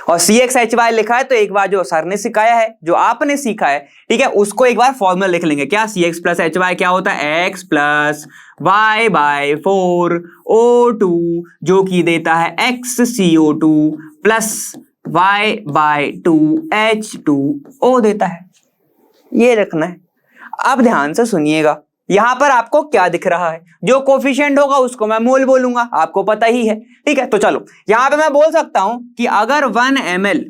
और CXHY लिखा है तो एक बार जो सर ने सिखाया है, जो आपने सीखा है, ठीक है, उसको एक बार फॉर्मूला लिख लेंगे। क्या CX + HY क्या होता है, X + Y/4 O2 जो कि देता है XCO2 + Y/2 H2O देता है, ये रखना है। अब ध्यान से सुनिएगा, यहां पर आपको क्या दिख रहा है, जो कोफिशिएंट होगा उसको मैं मोल बोलूंगा, आपको पता ही है, ठीक है। तो चलो यहां पे मैं बोल सकता हूं कि अगर 1 ml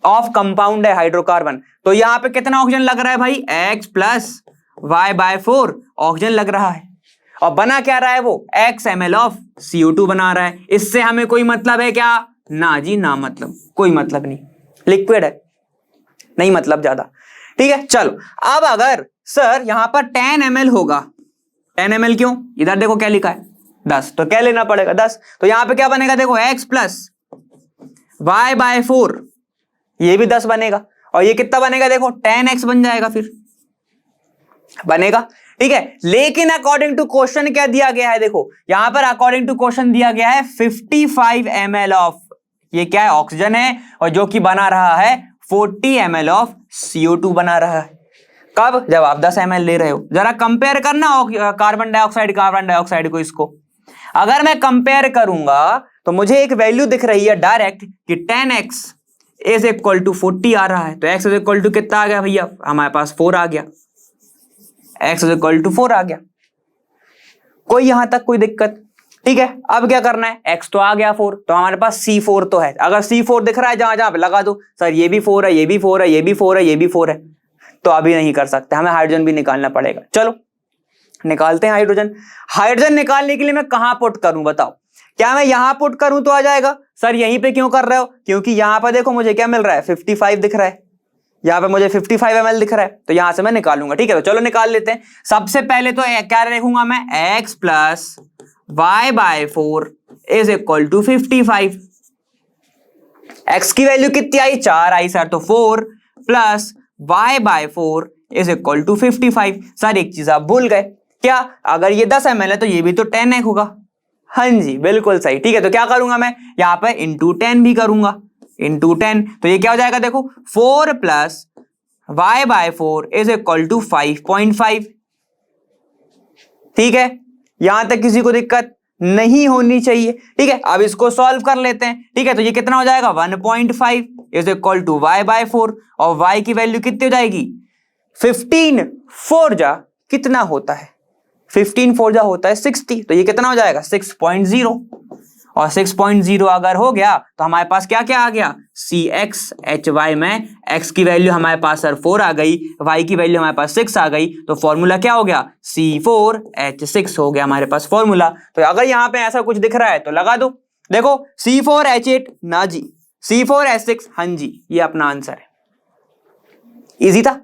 ऑफ कंपाउंड है हाइड्रोकार्बन, तो यहां पे कितना ऑक्सीजन लग रहा है भाई, X + Y/4 ऑक्सीजन लग रहा है, और बना क्या रहा है वो, X ml ऑफ CO2 बना रहा है। इससे हमें कोई मतलब है क्या, ना जी ना, मतलब कोई मतलब नहीं, लिक्विड है, नहीं मतलब ज्यादा, ठीक है। चलो अब अगर सर यहां पर 10 ml होगा, 10 ml क्यों, इधर देखो क्या लिखा है 10, तो क्या लेना पड़ेगा 10, तो यहां पे क्या बनेगा देखो, X + Y/4 ये भी 10 बनेगा, और ये कितना बनेगा देखो 10x बन जाएगा, फिर बनेगा, ठीक है। लेकिन अकॉर्डिंग टू क्वेश्चन क्या दिया गया है, देखो यहां पर अकॉर्डिंग टू क्वेश्चन दिया गया है 55 ml ऑफ, ये क्या है ऑक्सीजन है, और जो कि बना रहा है 40 ml ऑफ CO2 बना रहा है। कब, जब आप 10 ml ले रहे हो। जरा कंपेयर करना कार्बन डाइऑक्साइड को, इसको अगर मैं कंपेयर करूंगा तो मुझे एक वैल्यू दिख रही है डायरेक्ट कि 10x इज इक्वल टू 40 आ रहा है, तो x इज इक्वल टू कितना आ गया भैया, हमारे पास 4 आ गया, x इज इक्वल टू 4 आ गया, कोई यहां तक कोई दिक्कत, ठीक है। अब क्या करना है, x तो आ गया 4, तो हमारे पास C4 तो है, अगर C4 दिख रहा है जहां जहां पे लगा दो, सर ये भी 4 है, ये भी 4 है, ये भी 4 है, ये भी 4 है, तो अभी नहीं कर सकते, हमें हाइड्रोजन भी निकालना पड़ेगा। चलो निकालते हैं हाइड्रोजन। हाइड्रोजन निकालने के लिए मैं कहां पुट करूं बताओ, क्या मैं यहां पुट करूं तो आ जाएगा, सर यहीं पे क्यों कर रहे हो, क्योंकि यहां पर देखो मुझे क्या मिल रहा है 55 दिख रहा है, यहां पे मुझे 55 ml दिख रहा है, तो यहां से मैं निकालूंगा, ठीक है। तो चलो निकाल लेते हैं। सबसे पहले तो क्या लिखूंगा मैं, X + Y/4 is equal to 55, x की वैल्यू कितनी आई, 4 आई सर, तो 4 + Y/4 is equal to 55। Sir एक चीज आप भूल गए, क्या, अगर ये 10 ml है तो ये भी तो 10x होगा, हाँ जी बिल्कुल सही, ठीक है। तो क्या करूंगा मैं, यहां पर इंटू 10 भी करूंगा, इंटू 10, तो ये क्या हो जाएगा देखो, 4 + Y/4 इज इक्वल टू 5.5, ठीक है। यहां तक किसी को दिक्कत नहीं होनी चाहिए, ठीक है। अब इसको सॉल्व कर लेते हैं, ठीक है। तो ये कितना हो जाएगा 1.5 इज इक्वल टू Y/4, और y की वैल्यू कितनी हो जाएगी 15, 4 जा कितना होता है, 15 4 जा होता है 60, तो ये कितना हो जाएगा 6.0, और 6.0 अगर हो गया तो हमारे पास क्या क्या आ गया, CxHy में x की वैल्यू हमारे पास सर 4 आ गई, y की वैल्यू हमारे पास 6 आ गई, तो फॉर्मूला क्या हो गया, C4H6 हो गया हमारे पास फॉर्मूला। तो अगर यहाँ पे ऐसा कुछ दिख रहा है तो लगा दो। देखो C4H8 ना जी, C4H6 हाँ जी, ये अपना आंसर है। इजी था,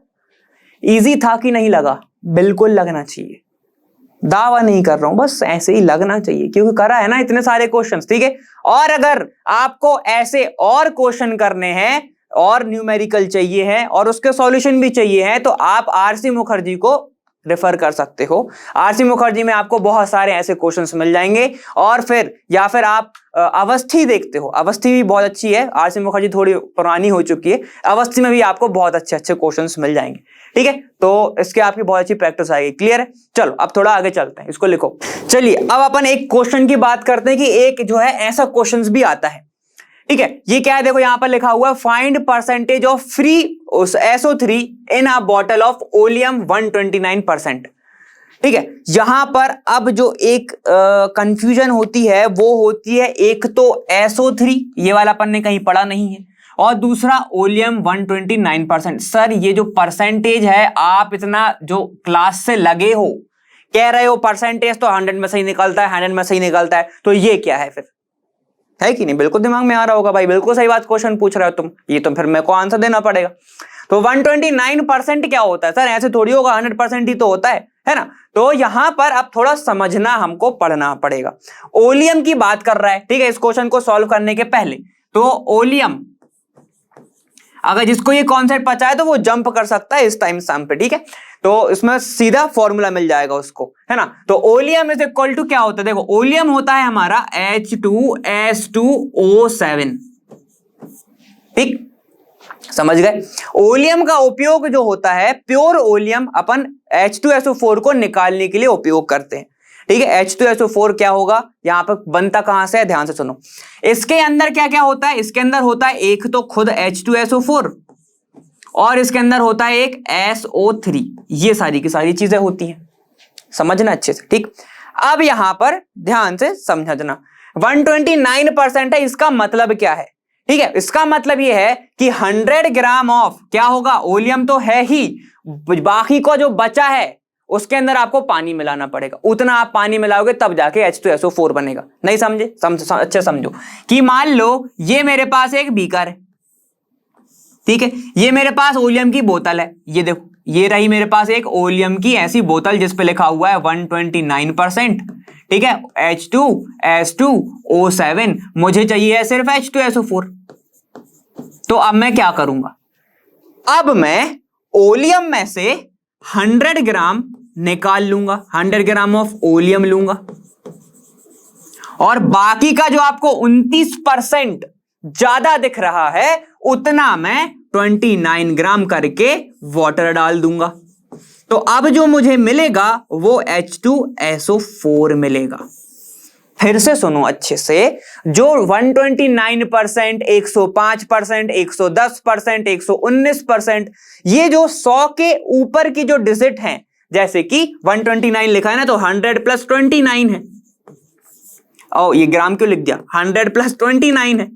इजी था कि नहीं लगा, बिल्कुल लगना चाहिए, दावा नहीं कर रहा हूं, बस ऐसे ही लगना चाहिए क्योंकि करा है ना इतने सारे क्वेश्चंस, ठीक है। और अगर आपको ऐसे और क्वेश्चन करने हैं और न्यूमेरिकल चाहिए है और उसके सॉल्यूशन भी चाहिए है तो आप आरसी मुखर्जी को रेफर कर सकते हो। आरसी मुखर्जी में आपको बहुत सारे ऐसे क्वेश्चंस मिल जाएंगे। और फिर या फिर आप अवस्थी देखते हो, अवस्थी भी बहुत अच्छी है, आरसी मुखर्जी थोड़ी पुरानी हो चुकी है, अवस्थी में भी आपको बहुत अच्छे अच्छे क्वेश्चंस मिल जाएंगे, ठीक है। तो इसके आपकी बहुत अच्छी प्रैक्टिस आएगी, क्लियर है। चलो अब थोड़ा आगे चलते हैं, इसको लिखो। चलिए अब अपन एक क्वेश्चन की बात करते हैं कि एक जो है ऐसा क्वेश्चन भी आता है, ठीक है। ये क्या है, देखो यहां पर लिखा हुआ है find percentage of free SO3 in a bottle of oleum 129%, ठीक है। यहां पर अब जो एक कंफ्यूजन होती है वो होती है, एक तो SO3 ये वाला अपन ने कहीं पढ़ा नहीं है, और दूसरा ओलियम 129%। सर ये जो परसेंटेज है, आप इतना जो क्लास से लगे हो कह रहे हो परसेंटेज तो 100 में सही निकलता है, 100 में सही निकलता है, तो ये क्या है फिर, है कि नहीं। बिल्कुल दिमाग में आ रहा होगा भाई, बिल्कुल सही बात क्वेश्चन पूछ रहे हो तुम, ये तो फिर मेरे को आंसर देना पड़ेगा। तो 129% क्या होता है सर, ऐसे थोड़ी होगा, 100% ही तो होता है ना। तो यहां पर अब थोड़ा समझना हमको पढ़ना पड़ेगा। ओलियम की बात कर रहा है, ठीक है, इस क्वेश्चन को सॉल्व करने के पहले। तो ओलियम, अगर जिसको ये कॉन्सेप्ट पता है तो वो जंप कर सकता है इस टाइम स्टैम्प पे, ठीक है। तो इसमें सीधा फॉर्मूला मिल जाएगा उसको, है ना। तो ओलियम इज इक्वल टू क्या होता है, देखो ओलियम होता है हमारा H2S2O7, ठीक, समझ गए। ओलियम का उपयोग जो होता है, प्योर ओलियम अपन H2SO4 को निकालने के लिए उपयोग करते हैं, ठीक है। H2SO4 क्या होगा, यहां पर बनता कहां से है, ध्यान से सुनो। इसके अंदर क्या क्या होता है, इसके अंदर होता है एक तो खुद H2SO4 और इसके अंदर होता है एक SO3, ये सारी की सारी चीजें होती हैं, समझना अच्छे से, ठीक। अब यहां पर ध्यान से समझना, 129% है, इसका मतलब क्या है, ठीक है। इसका मतलब ये है कि 100 ग्राम ऑफ क्या होगा, ओलियम तो है ही, बाकी को जो बचा है उसके अंदर आपको पानी मिलाना पड़ेगा, उतना आप पानी मिलाओगे तब जाके H2SO4 बनेगा। नहीं समझे, अच्छे समझो कि मान लो ये मेरे पास एक बीकर है, ठीक है, ये मेरे पास ओलियम की बोतल है, ये देखो ये रही मेरे पास एक ओलियम की ऐसी बोतल जिस पे लिखा हुआ है 129%, ठीक है, H2S2O7, मुझे चाहिए है सिर्फ H2SO4। तो अब मैं क्या करूंगा, अब मैं ओलियम में से 100 ग्राम निकाल लूंगा, 100 ग्राम ऑफ ओलियम लूंगा, और बाकी का जो आपको 29% ज्यादा दिख रहा है उतना मैं 29 ग्राम करके वाटर डाल दूंगा। तो अब जो मुझे मिलेगा वो H2SO4 मिलेगा। फिर से सुनो अच्छे से, जो 129%, 105%, 110%, 119%, ये जो 100 के ऊपर की जो डिजिट हैं, जैसे कि 129 लिखा है ना, तो 100 + 29 है। ओ ये ग्राम क्यों लिख दिया, 100 + 29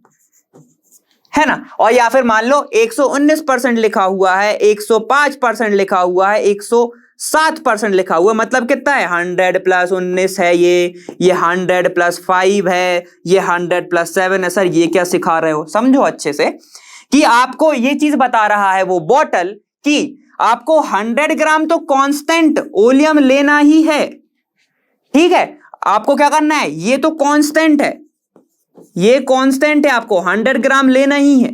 है ना। और या फिर मान लो 119% लिखा हुआ है, 105% लिखा हुआ है, 107% लिखा हुआ है, मतलब कितना है, 100 + 19 है, ये 100 + 5 है, ये 100 + 7 है। सर ये क्या सिखा रहे हो, समझो अच्छे से कि आपको ये चीज बता रहा है वो बॉटल कि आपको 100 ग्राम तो कांस्टेंट ओलियम लेना ही है, ठीक है। आपको क्या करना है, ये तो कांस्टेंट है, ये कांस्टेंट है, आपको 100 ग्राम लेना ही है,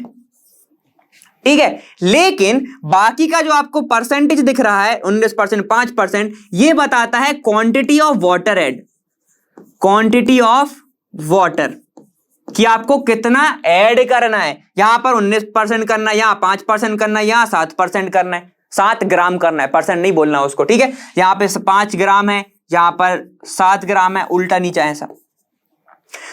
ठीक है। लेकिन बाकी का जो आपको परसेंटेज दिख रहा है 19%, 5%, ये बताता है quantity of water add, quantity of water कि आपको कितना ऐड करना है। यहां पर 19% करना है, यहां 5% करना है, यहां 7% करना है, 7 ग्राम करना है, परसेंट नहीं बोलना उसको, ठीक है। यहां पे 5 ग्राम है, यहां पर 7 ग्राम है, उल्टा नीचा है सब।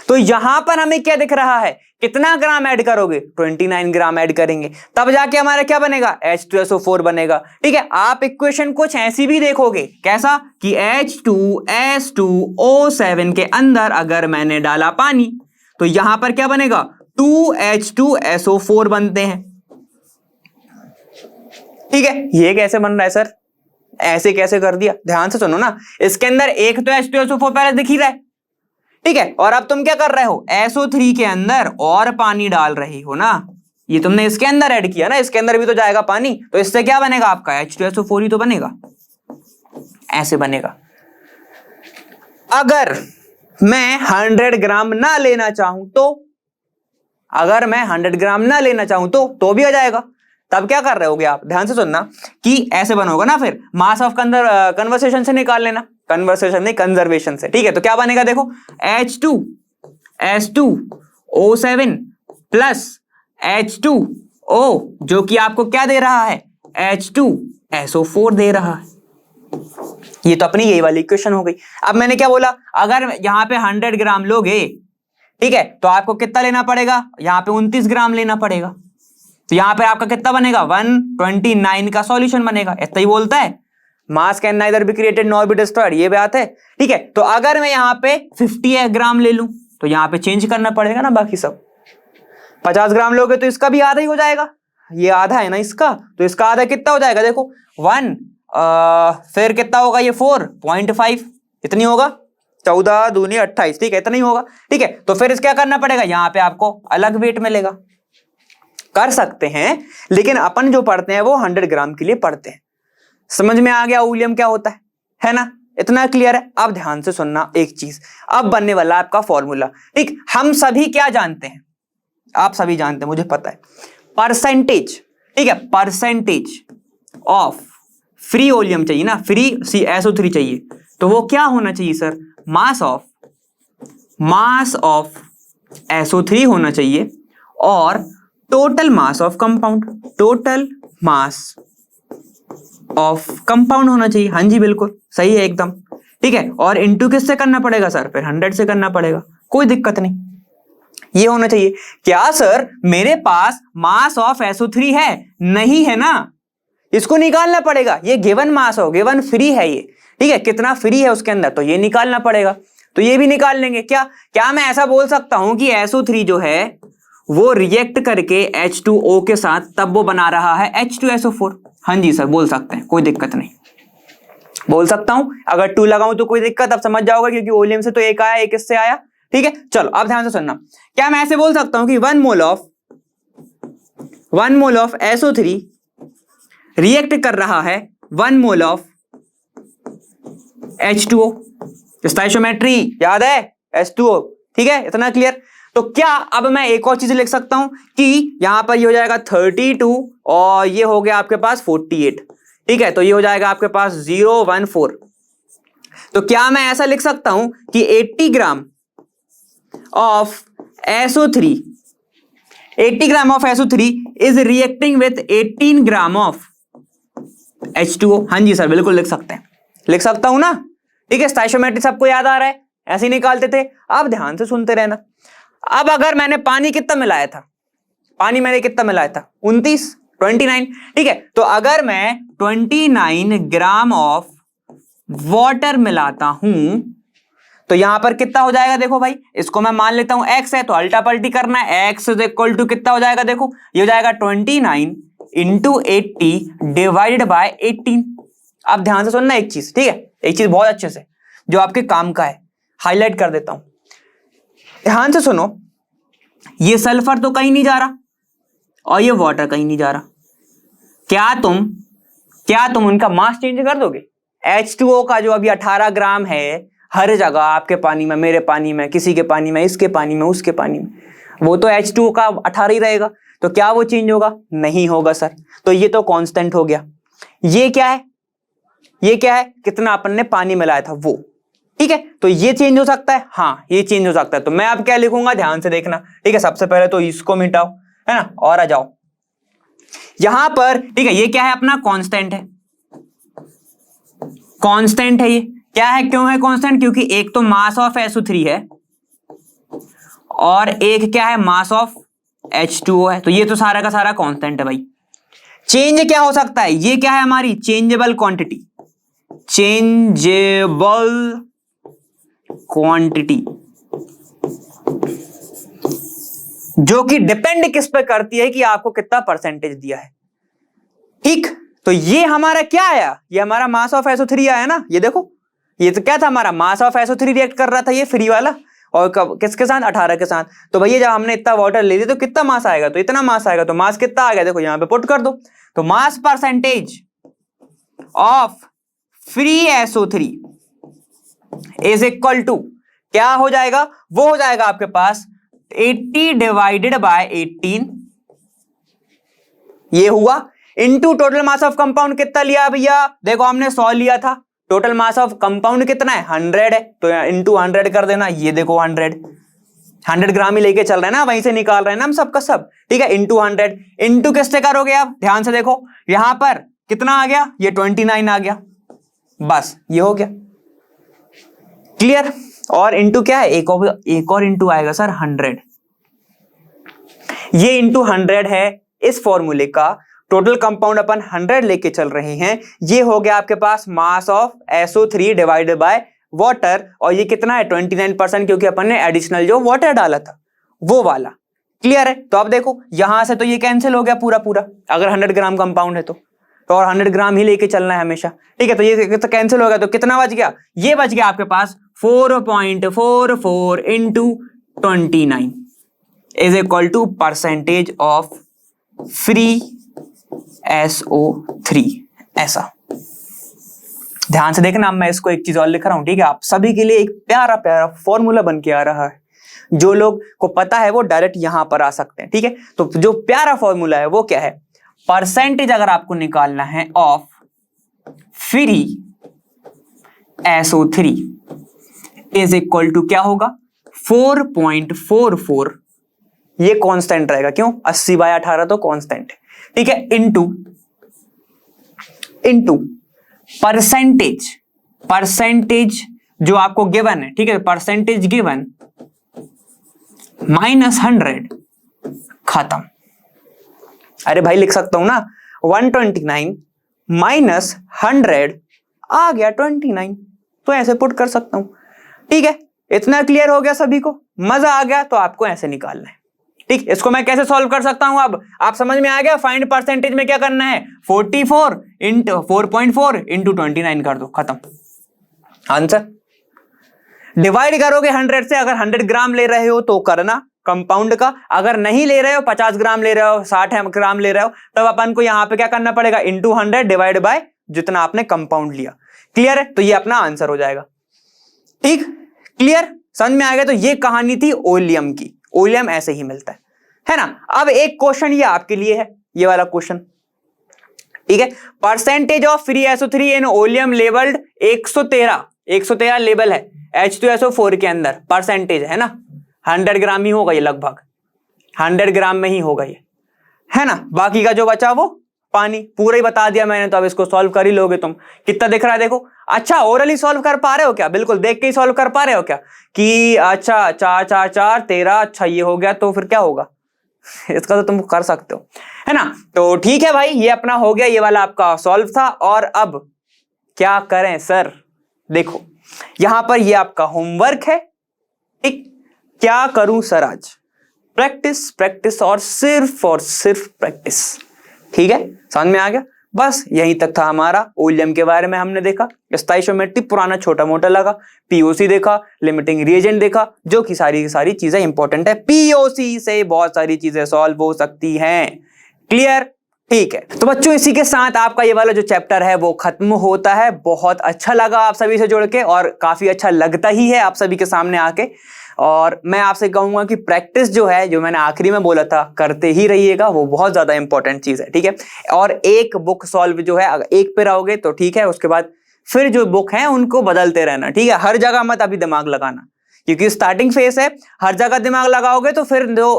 तो यहां पर हमें क्या दिख रहा है, कितना ग्राम ऐड करोगे, 29 ग्राम ऐड करेंगे, तब जाके हमारा क्या बनेगा, H2SO4 बनेगा, ठीक है। आप इक्वेशन कुछ ऐसी भी देखोगे, कैसा कि H2S2O7 के अंदर अगर मैंने डाला पानी तो यहां पर क्या बनेगा 2H2SO4 बनते हैं। ठीक है, ये कैसे बन रहा है सर, ऐसे कैसे कर दिया, ध्यान से सुनो ना, इसके अंदर एक तो H2SO4 पहले दिख ही रहा है, ठीक है, और अब तुम क्या कर रहे हो, SO3 के अंदर और पानी डाल रही हो ना, ये तुमने इसके अंदर ऐड किया ना, इसके अंदर भी तो जाएगा पानी, तो इससे क्या बनेगा आपका H2SO4 ही तो बनेगा, ऐसे बनेगा। अगर मैं 100 ग्राम ना लेना चाहूं तो, अगर मैं 100 ग्राम ना लेना चाहूं तो भी आ जाएगा। तब क्या कर रहे होगे आप, ध्यान से सुनना, कि ऐसे बनोगा ना, फिर मास ऑफ कन्वर्सेशन से निकाल लेना, कन्वर्सेशन नहीं कंजर्वेशन से, ठीक है। तो क्या बनेगा देखो, H2S2O7 प्लस H2O जो कि आपको क्या दे रहा है, H2SO4 दे रहा है। ये तो अपनी यही वाली इक्वेशन हो गई। अब मैंने क्या बोला, अगर यहां पे 100 ग्राम लोगे, ठीक है, तो आपको कितना लेना पड़ेगा, यहां पे 29 ग्राम लेना पड़ेगा, तो यहां पे आपका कितना बनेगा 129 का सॉल्यूशन बनेगा, इतना ही बोलता है, मास can neither be created nor be destroyed, ये बात है, ठीक है। तो अगर मैं यहां पे 50 ग्राम ले लूं तो यहां पे चेंज करना पड़ेगा ना, बाकी सब 50 ग्राम लोगे तो इसका भी आधा ही हो जाएगा, ये आधा है ना इसका, तो इसका आधा कितना हो जाएगा देखो 1, फिर कितना होगा ये 4.5, इतनी होगा, 14 दूनी 28, ठीक है, इतना ही होगा, ठीक है। तो फिर इस क्या करना पड़ेगा, यहां पे आपको अलग वेट मिलेगा, कर सकते हैं, लेकिन अपन जो पढ़ते हैं वो 100 ग्राम के लिए पढ़ते हैं। समझ में आ गया वॉल्यूम क्या होता है ना, इतना क्लियर है। अब ध्यान से सुनना एक चीज, अब बनने वाला आपका फॉर्मूला, ठीक, हम सभी क्या जानते हैं, आप सभी जानते हैं, मुझे पता है, परसेंटेज, ठीक है, परसेंटेज ऑफ फ्री वॉल्यूम चाहिए ना, फ्री SO3 चाहिए, तो वो क्या होना चाहिए सर, मास ऑफ SO3 होना चाहिए, और total mass of compound, total mass of compound होना चाहिए, हाँ जी बिल्कुल सही है एकदम, ठीक है। और इनटू किससे करना पड़ेगा सर, फिर 100 से करना पड़ेगा, कोई दिक्कत नहीं, ये होना चाहिए। क्या सर मेरे पास मास ऑफ SO3 है, नहीं है ना, इसको निकालना पड़ेगा, ये गिवन मास हो, गिवन फ्री है ये, ठीक है, कितना फ्री है उसके अंदर, तो ये निकालना पड़ेगा, तो ये भी निकाल लेंगे। क्या मैं ऐसा बोल सकता हूं कि SO3 जो है वो रिएक्ट करके H2O के साथ तब वो बना रहा है H2SO4, हाँ जी सर बोल सकते हैं, कोई दिक्कत नहीं, बोल सकता हूं, अगर 2 लगाऊं तो कोई दिक्कत, अब समझ जाओगे, क्योंकि वॉल्यूम से तो एक आया, एक इससे आया, ठीक है। चलो अब ध्यान से सुनना, क्या मैं ऐसे बोल सकता हूं कि 1 मोल ऑफ SO3 रिएक्ट कर रहा है 1 मोल ऑफ H2O, स्टोइचियोमेट्री याद है, H2O, ठीक है, इतना क्लियर। तो क्या अब मैं एक और चीज लिख सकता हूं कि यहां पर ये हो जाएगा 32 और ये हो गया आपके पास 48, ठीक है, तो ये हो जाएगा आपके पास 014, तो क्या मैं ऐसा लिख सकता हूं कि 80 gram of SO3 is reacting with 18 gram of H2O, हाँ जी सर बिल्कुल लिख सकते हैं, लिख सकता हूं ना, ठीक है। स्टोइचियोमेट्री सबको याद आ रहा है, ऐसे ही निकालते थे। अब ध्यान से सुनते रहना, अब अगर मैंने पानी कितना मिलाया था, 29, ठीक है, तो अगर मैं 29 ग्राम ऑफ वाटर मिलाता हूं तो यहां पर कितना हो जाएगा, देखो भाई, इसको मैं मान लेता हूं x है, तो अल्टा पल्टी करना है, x इज इक्वल टू कितना हो जाएगा, देखो ये हो जाएगा 29 इंटू 80 डिवाइडेड बाय 18। अब ध्यान से सुनना एक चीज, ठीक है, एक चीज बहुत अच्छे से जो आपके काम का है, हाईलाइट कर देता हूं, ध्यान से सुनो, ये सल्फर तो कहीं नहीं जा रहा और ये वाटर कहीं नहीं जा रहा, क्या तुम उनका मास चेंज कर दोगे, H2O का जो अभी 18 ग्राम है हर जगह, आपके पानी में, मेरे पानी में, किसी के पानी में, इसके पानी में, उसके पानी में, वो तो H2O का 18 ही रहेगा, तो क्या वो चेंज होगा, नहीं होगा सर, तो ये तो कांस्टेंट हो गया। ये क्या है, कितना अपन ने पानी मिलाया था वो, ठीक है, तो ये चेंज हो सकता है, हाँ ये चेंज हो सकता है, तो मैं अब क्या लिखूंगा, ध्यान से देखना, ठीक है, सबसे पहले तो इसको मिटाओ, है ना, और आ जाओ यहां पर, ठीक है, ये क्या है अपना कांस्टेंट है, ये क्या है, क्यों है कांस्टेंट, क्योंकि एक तो मास ऑफ SO3 है और एक क्या है, मास ऑफ H2O है, तो ये तो सारा का सारा कांस्टेंट है भाई। चेंज क्या हो सकता है, ये क्या है हमारी चेंजेबल क्वांटिटी, जो कि डिपेंड किस पे करती है कि आपको कितना परसेंटेज दिया है। ठीक, तो ये हमारा क्या आया, ये हमारा मास ऑफ SO3 आया ना। ये देखो, ये तो क्या था, हमारा मास ऑफ SO3 रिएक्ट कर रहा था ये फ्री वाला, और किसके साथ, 18 के साथ। तो भैया जब हमने इतना वाटर ले लिया तो कितना मास आएगा, तो इतना मास आएगा। तो मास कितना आ गया, देखो यहां पे पुट कर दो। तो mass percentage of free SO3 is equal to क्या हो जाएगा, वो हो जाएगा आपके पास 80 डिवाइडेड बाय 18, ये हुआ, into total mass of compound कितना लिया भैया, देखो हमने 100 लिया था, टोटल मास ऑफ कंपाउंड कितना है 100 है, तो इनटू 100 कर देना। ये देखो 100 ग्राम ही लेके चल रहे हैं ना, वहीं से निकाल रहे हैं ना हम सबका सब। ठीक है, इनटू 100, इनटू किससे करोगे आप, ध्यान से देखो यहां पर कितना आ गया, ये 29 आ गया, बस ये हो गया, क्लियर। और इनटू क्या है, एक और इनटू आएगा सर 100, ये इनटू 100 है। इस फॉर्मूले का टोटल कंपाउंड अपन 100 लेके चल रहे हैं, ये हो गया आपके पास mass of SO3 divided by water, और ये कितना है 29%, क्योंकि अपन ने एडिशनल जो वाटर डाला था वो वाला, क्लियर है। तो अब देखो यहां से तो ये कैंसिल हो गया पूरा पूरा, अगर 100 ग्राम कंपाउंड है तो और 100 ग्राम ही लेके चलना है हमेशा। ठीक है, तो ये तो कैंसिल हो गया, तो कितना बच गया, ये बच गया आपके पास 4.44 into 29 is equal to percentage of free SO3, ऐसा। ध्यान से देखना, मैं इसको एक चीज और लिख रहा हूं, ठीक है, आप सभी के लिए एक प्यारा प्यारा फॉर्मूला बन के आ रहा है, जो लोग को पता है वो डायरेक्ट यहां पर आ सकते हैं। ठीक है, तो जो प्यारा फॉर्मूला है वो क्या है, परसेंटेज अगर आपको निकालना है of free SO3 is equal to क्या होगा 4.44, ये कांस्टेंट रहेगा, क्यों 80/18 तो कांस्टेंट है। ठीक है, इनटू परसेंटेज जो आपको गिवन है, ठीक है, परसेंटेज गिवन -100, खत्म। अरे भाई लिख सकता हूं ना, 129 माइनस 100 आ गया 29, तो ऐसे पुट कर सकता हूं। ठीक है, इतना क्लियर हो गया सभी को, मजा आ गया, तो आपको ऐसे निकालना है। ठीक, इसको मैं कैसे सॉल्व कर सकता हूं, अब आप समझ में आ गया। फाइंड परसेंटेज में क्या करना है, 44 इंटू 4.4 इंटू 29 कर दो, खत्म आंसर। डिवाइड करोगे 100 से, अगर 100 ग्राम ले रहे हो तो करना कंपाउंड का, अगर नहीं ले रहे हो 50 ग्राम ले रहे हो 60 ग्राम ले रहे हो, तब अपन को यहां पे क्या करना पड़ेगा, इंटू 100 डिवाइड बाय जितना आपने कंपाउंड लिया। क्लियर है, तो ये अपना आंसर हो जाएगा। ठीक, क्लियर, समझ में आ गया। तो ये कहानी थी ओलियम की, ओलियम ऐसे ही मिलता है ना। अब एक क्वेश्चन ये आपके लिए है, ये वाला क्वेश्चन, ठीक है, percentage of free SO3 in oleum labelled 113 लेवल है H2SO4 के अंदर, परसेंटेज है ना, 100 ग्राम ही होगा ये, लगभग 100 ग्राम में ही होगा ये, है ना। बाकी का जो बचा वो पानी, पूरा ही बता दिया मैंने, तो अब इसको सॉल्व कर ही लोगे तुम। कितना दिख रहा है देखो, अच्छा ओरली सॉल्व कर पा रहे हो क्या, बिल्कुल देख के ही सॉल्व कर पा रहे हो क्या, कि अच्छा 4 4 4 13, अच्छा ये हो गया, तो फिर क्या होगा इसका तो तुम कर सकते हो, है ना। तो ठीक है भाई, ये अपना हो गया, ये वाला आपका सॉल्व था। और अब क्या करें सर, देखो यहां पर ये आपका होमवर्क है, ठीक, क्या करूं सर आज, प्रैक्टिस प्रैक्टिस और सिर्फ प्रैक्टिस। ठीक है, समझ में आ गया। बस यहीं तक था हमारा, ओलियम के बारे में हमने देखा, स्टोइचियोमेट्री पुराना छोटा मोटा लगा, पीओसी देखा, लिमिटिंग रिएजेंट देखा, जो कि सारी की सारी चीजें इंपॉर्टेंट है, पीओसी से बहुत सारी चीजें सॉल्व हो सकती हैं। क्लियर, ठीक है। तो बच्चों इसी के साथ आपका ये वाला जो चैप्टर है वो खत्म होता है। बहुत अच्छा लगा आप सभी से जुड़ के, और काफी अच्छा लगता ही है आप सभी के सामने आके। और मैं आपसे कहूंगा कि प्रैक्टिस जो है, जो मैंने आखिरी में बोला था, करते ही रहिएगा, वो बहुत ज्यादा इंपॉर्टेंट चीज है। ठीक है, और एक बुक सॉल्व जो है, अगर एक पे रहोगे तो ठीक है, उसके बाद फिर जो बुक है उनको बदलते रहना। ठीक है, हर जगह मत अभी दिमाग लगाना, क्योंकि स्टार्टिंग फेस है, हर जगह दिमाग लगाओगे तो फिर जो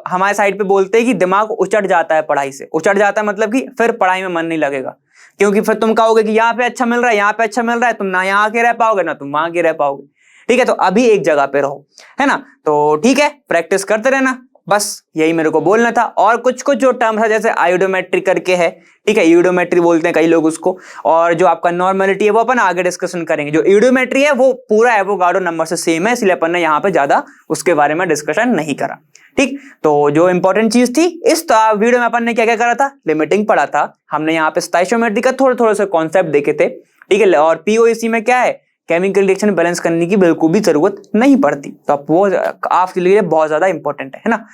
हमारे साइड पे बोलते हैं कि दिमाग उचट जाता है पढ़ाई से। उचट जाता है मतलब कि फिर पढ़ाई में मन नहीं लगेगा, क्योंकि फिर तुम कहोगे कि यहाँ पे अच्छा मिल रहा है, यहाँ पे अच्छा मिल रहा है, तुम ना यहाँ आके रह पाओगे ना तुम वहां के रह पाओगे। ठीक है, तो अभी एक जगह पे रहो, है ना। तो ठीक है, प्रैक्टिस करते रहना, बस यही मेरे को बोलना था। और कुछ कुछ जो टर्म है जैसे आयोडोमेट्री करके है, ठीक है, यूडोमेट्री बोलते हैं कई लोग उसको, और जो आपका नॉर्मलिटी है वो अपन आगे डिस्कशन करेंगे। जो यूडोमेट्री है वो पूरा एवोगाड्रो नंबर से सेम है, इसलिए अपन ने यहाँ पे ज्यादा उसके बारे में डिस्कशन नहीं करा। ठीक, तो जो इंपॉर्टेंट चीज थी इस वीडियो में अपन ने क्या क्या करा था, लिमिटिंग पढ़ा था हमने, यहाँ पे स्टोइचियोमेट्री का थोड़े थोड़े से कॉन्सेप्ट देखे थे, ठीक है। और पीओएसी में क्या है, केमिकल रिएक्शन बैलेंस करने की बिल्कुल भी जरूरत नहीं पड़ती, तो आप वो आपके लिए बहुत ज्यादा इंपॉर्टेंट है ना।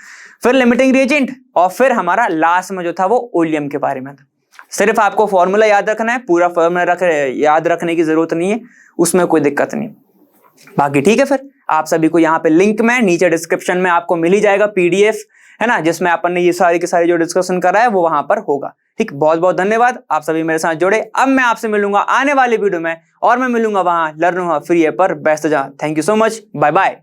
फिर लिमिटिंग रिएजेंट, और फिर हमारा लास्ट में जो था वो ओलियम के बारे में था। सिर्फ आपको फॉर्मूला याद रखना है, पूरा फॉर्मूला याद रखने की जरूरत नहीं है, उसमें कोई दिक्कत नहीं। बाकी ठीक है, फिर आप सभी को यहाँ पे लिंक में नीचे डिस्क्रिप्शन में आपको मिल ही जाएगा पीडीएफ, है ना, जिसमें अपन ने ये सारी की सारी जो डिस्कशन करा है वो वहां पर होगा। ठीक, बहुत बहुत धन्यवाद, आप सभी मेरे साथ जुड़े। अब मैं आपसे मिलूंगा आने वाले वीडियो में, और मैं मिलूंगा वहां लर्न फ्री है पर बेस्ट जहां। Thank you so much, bye bye.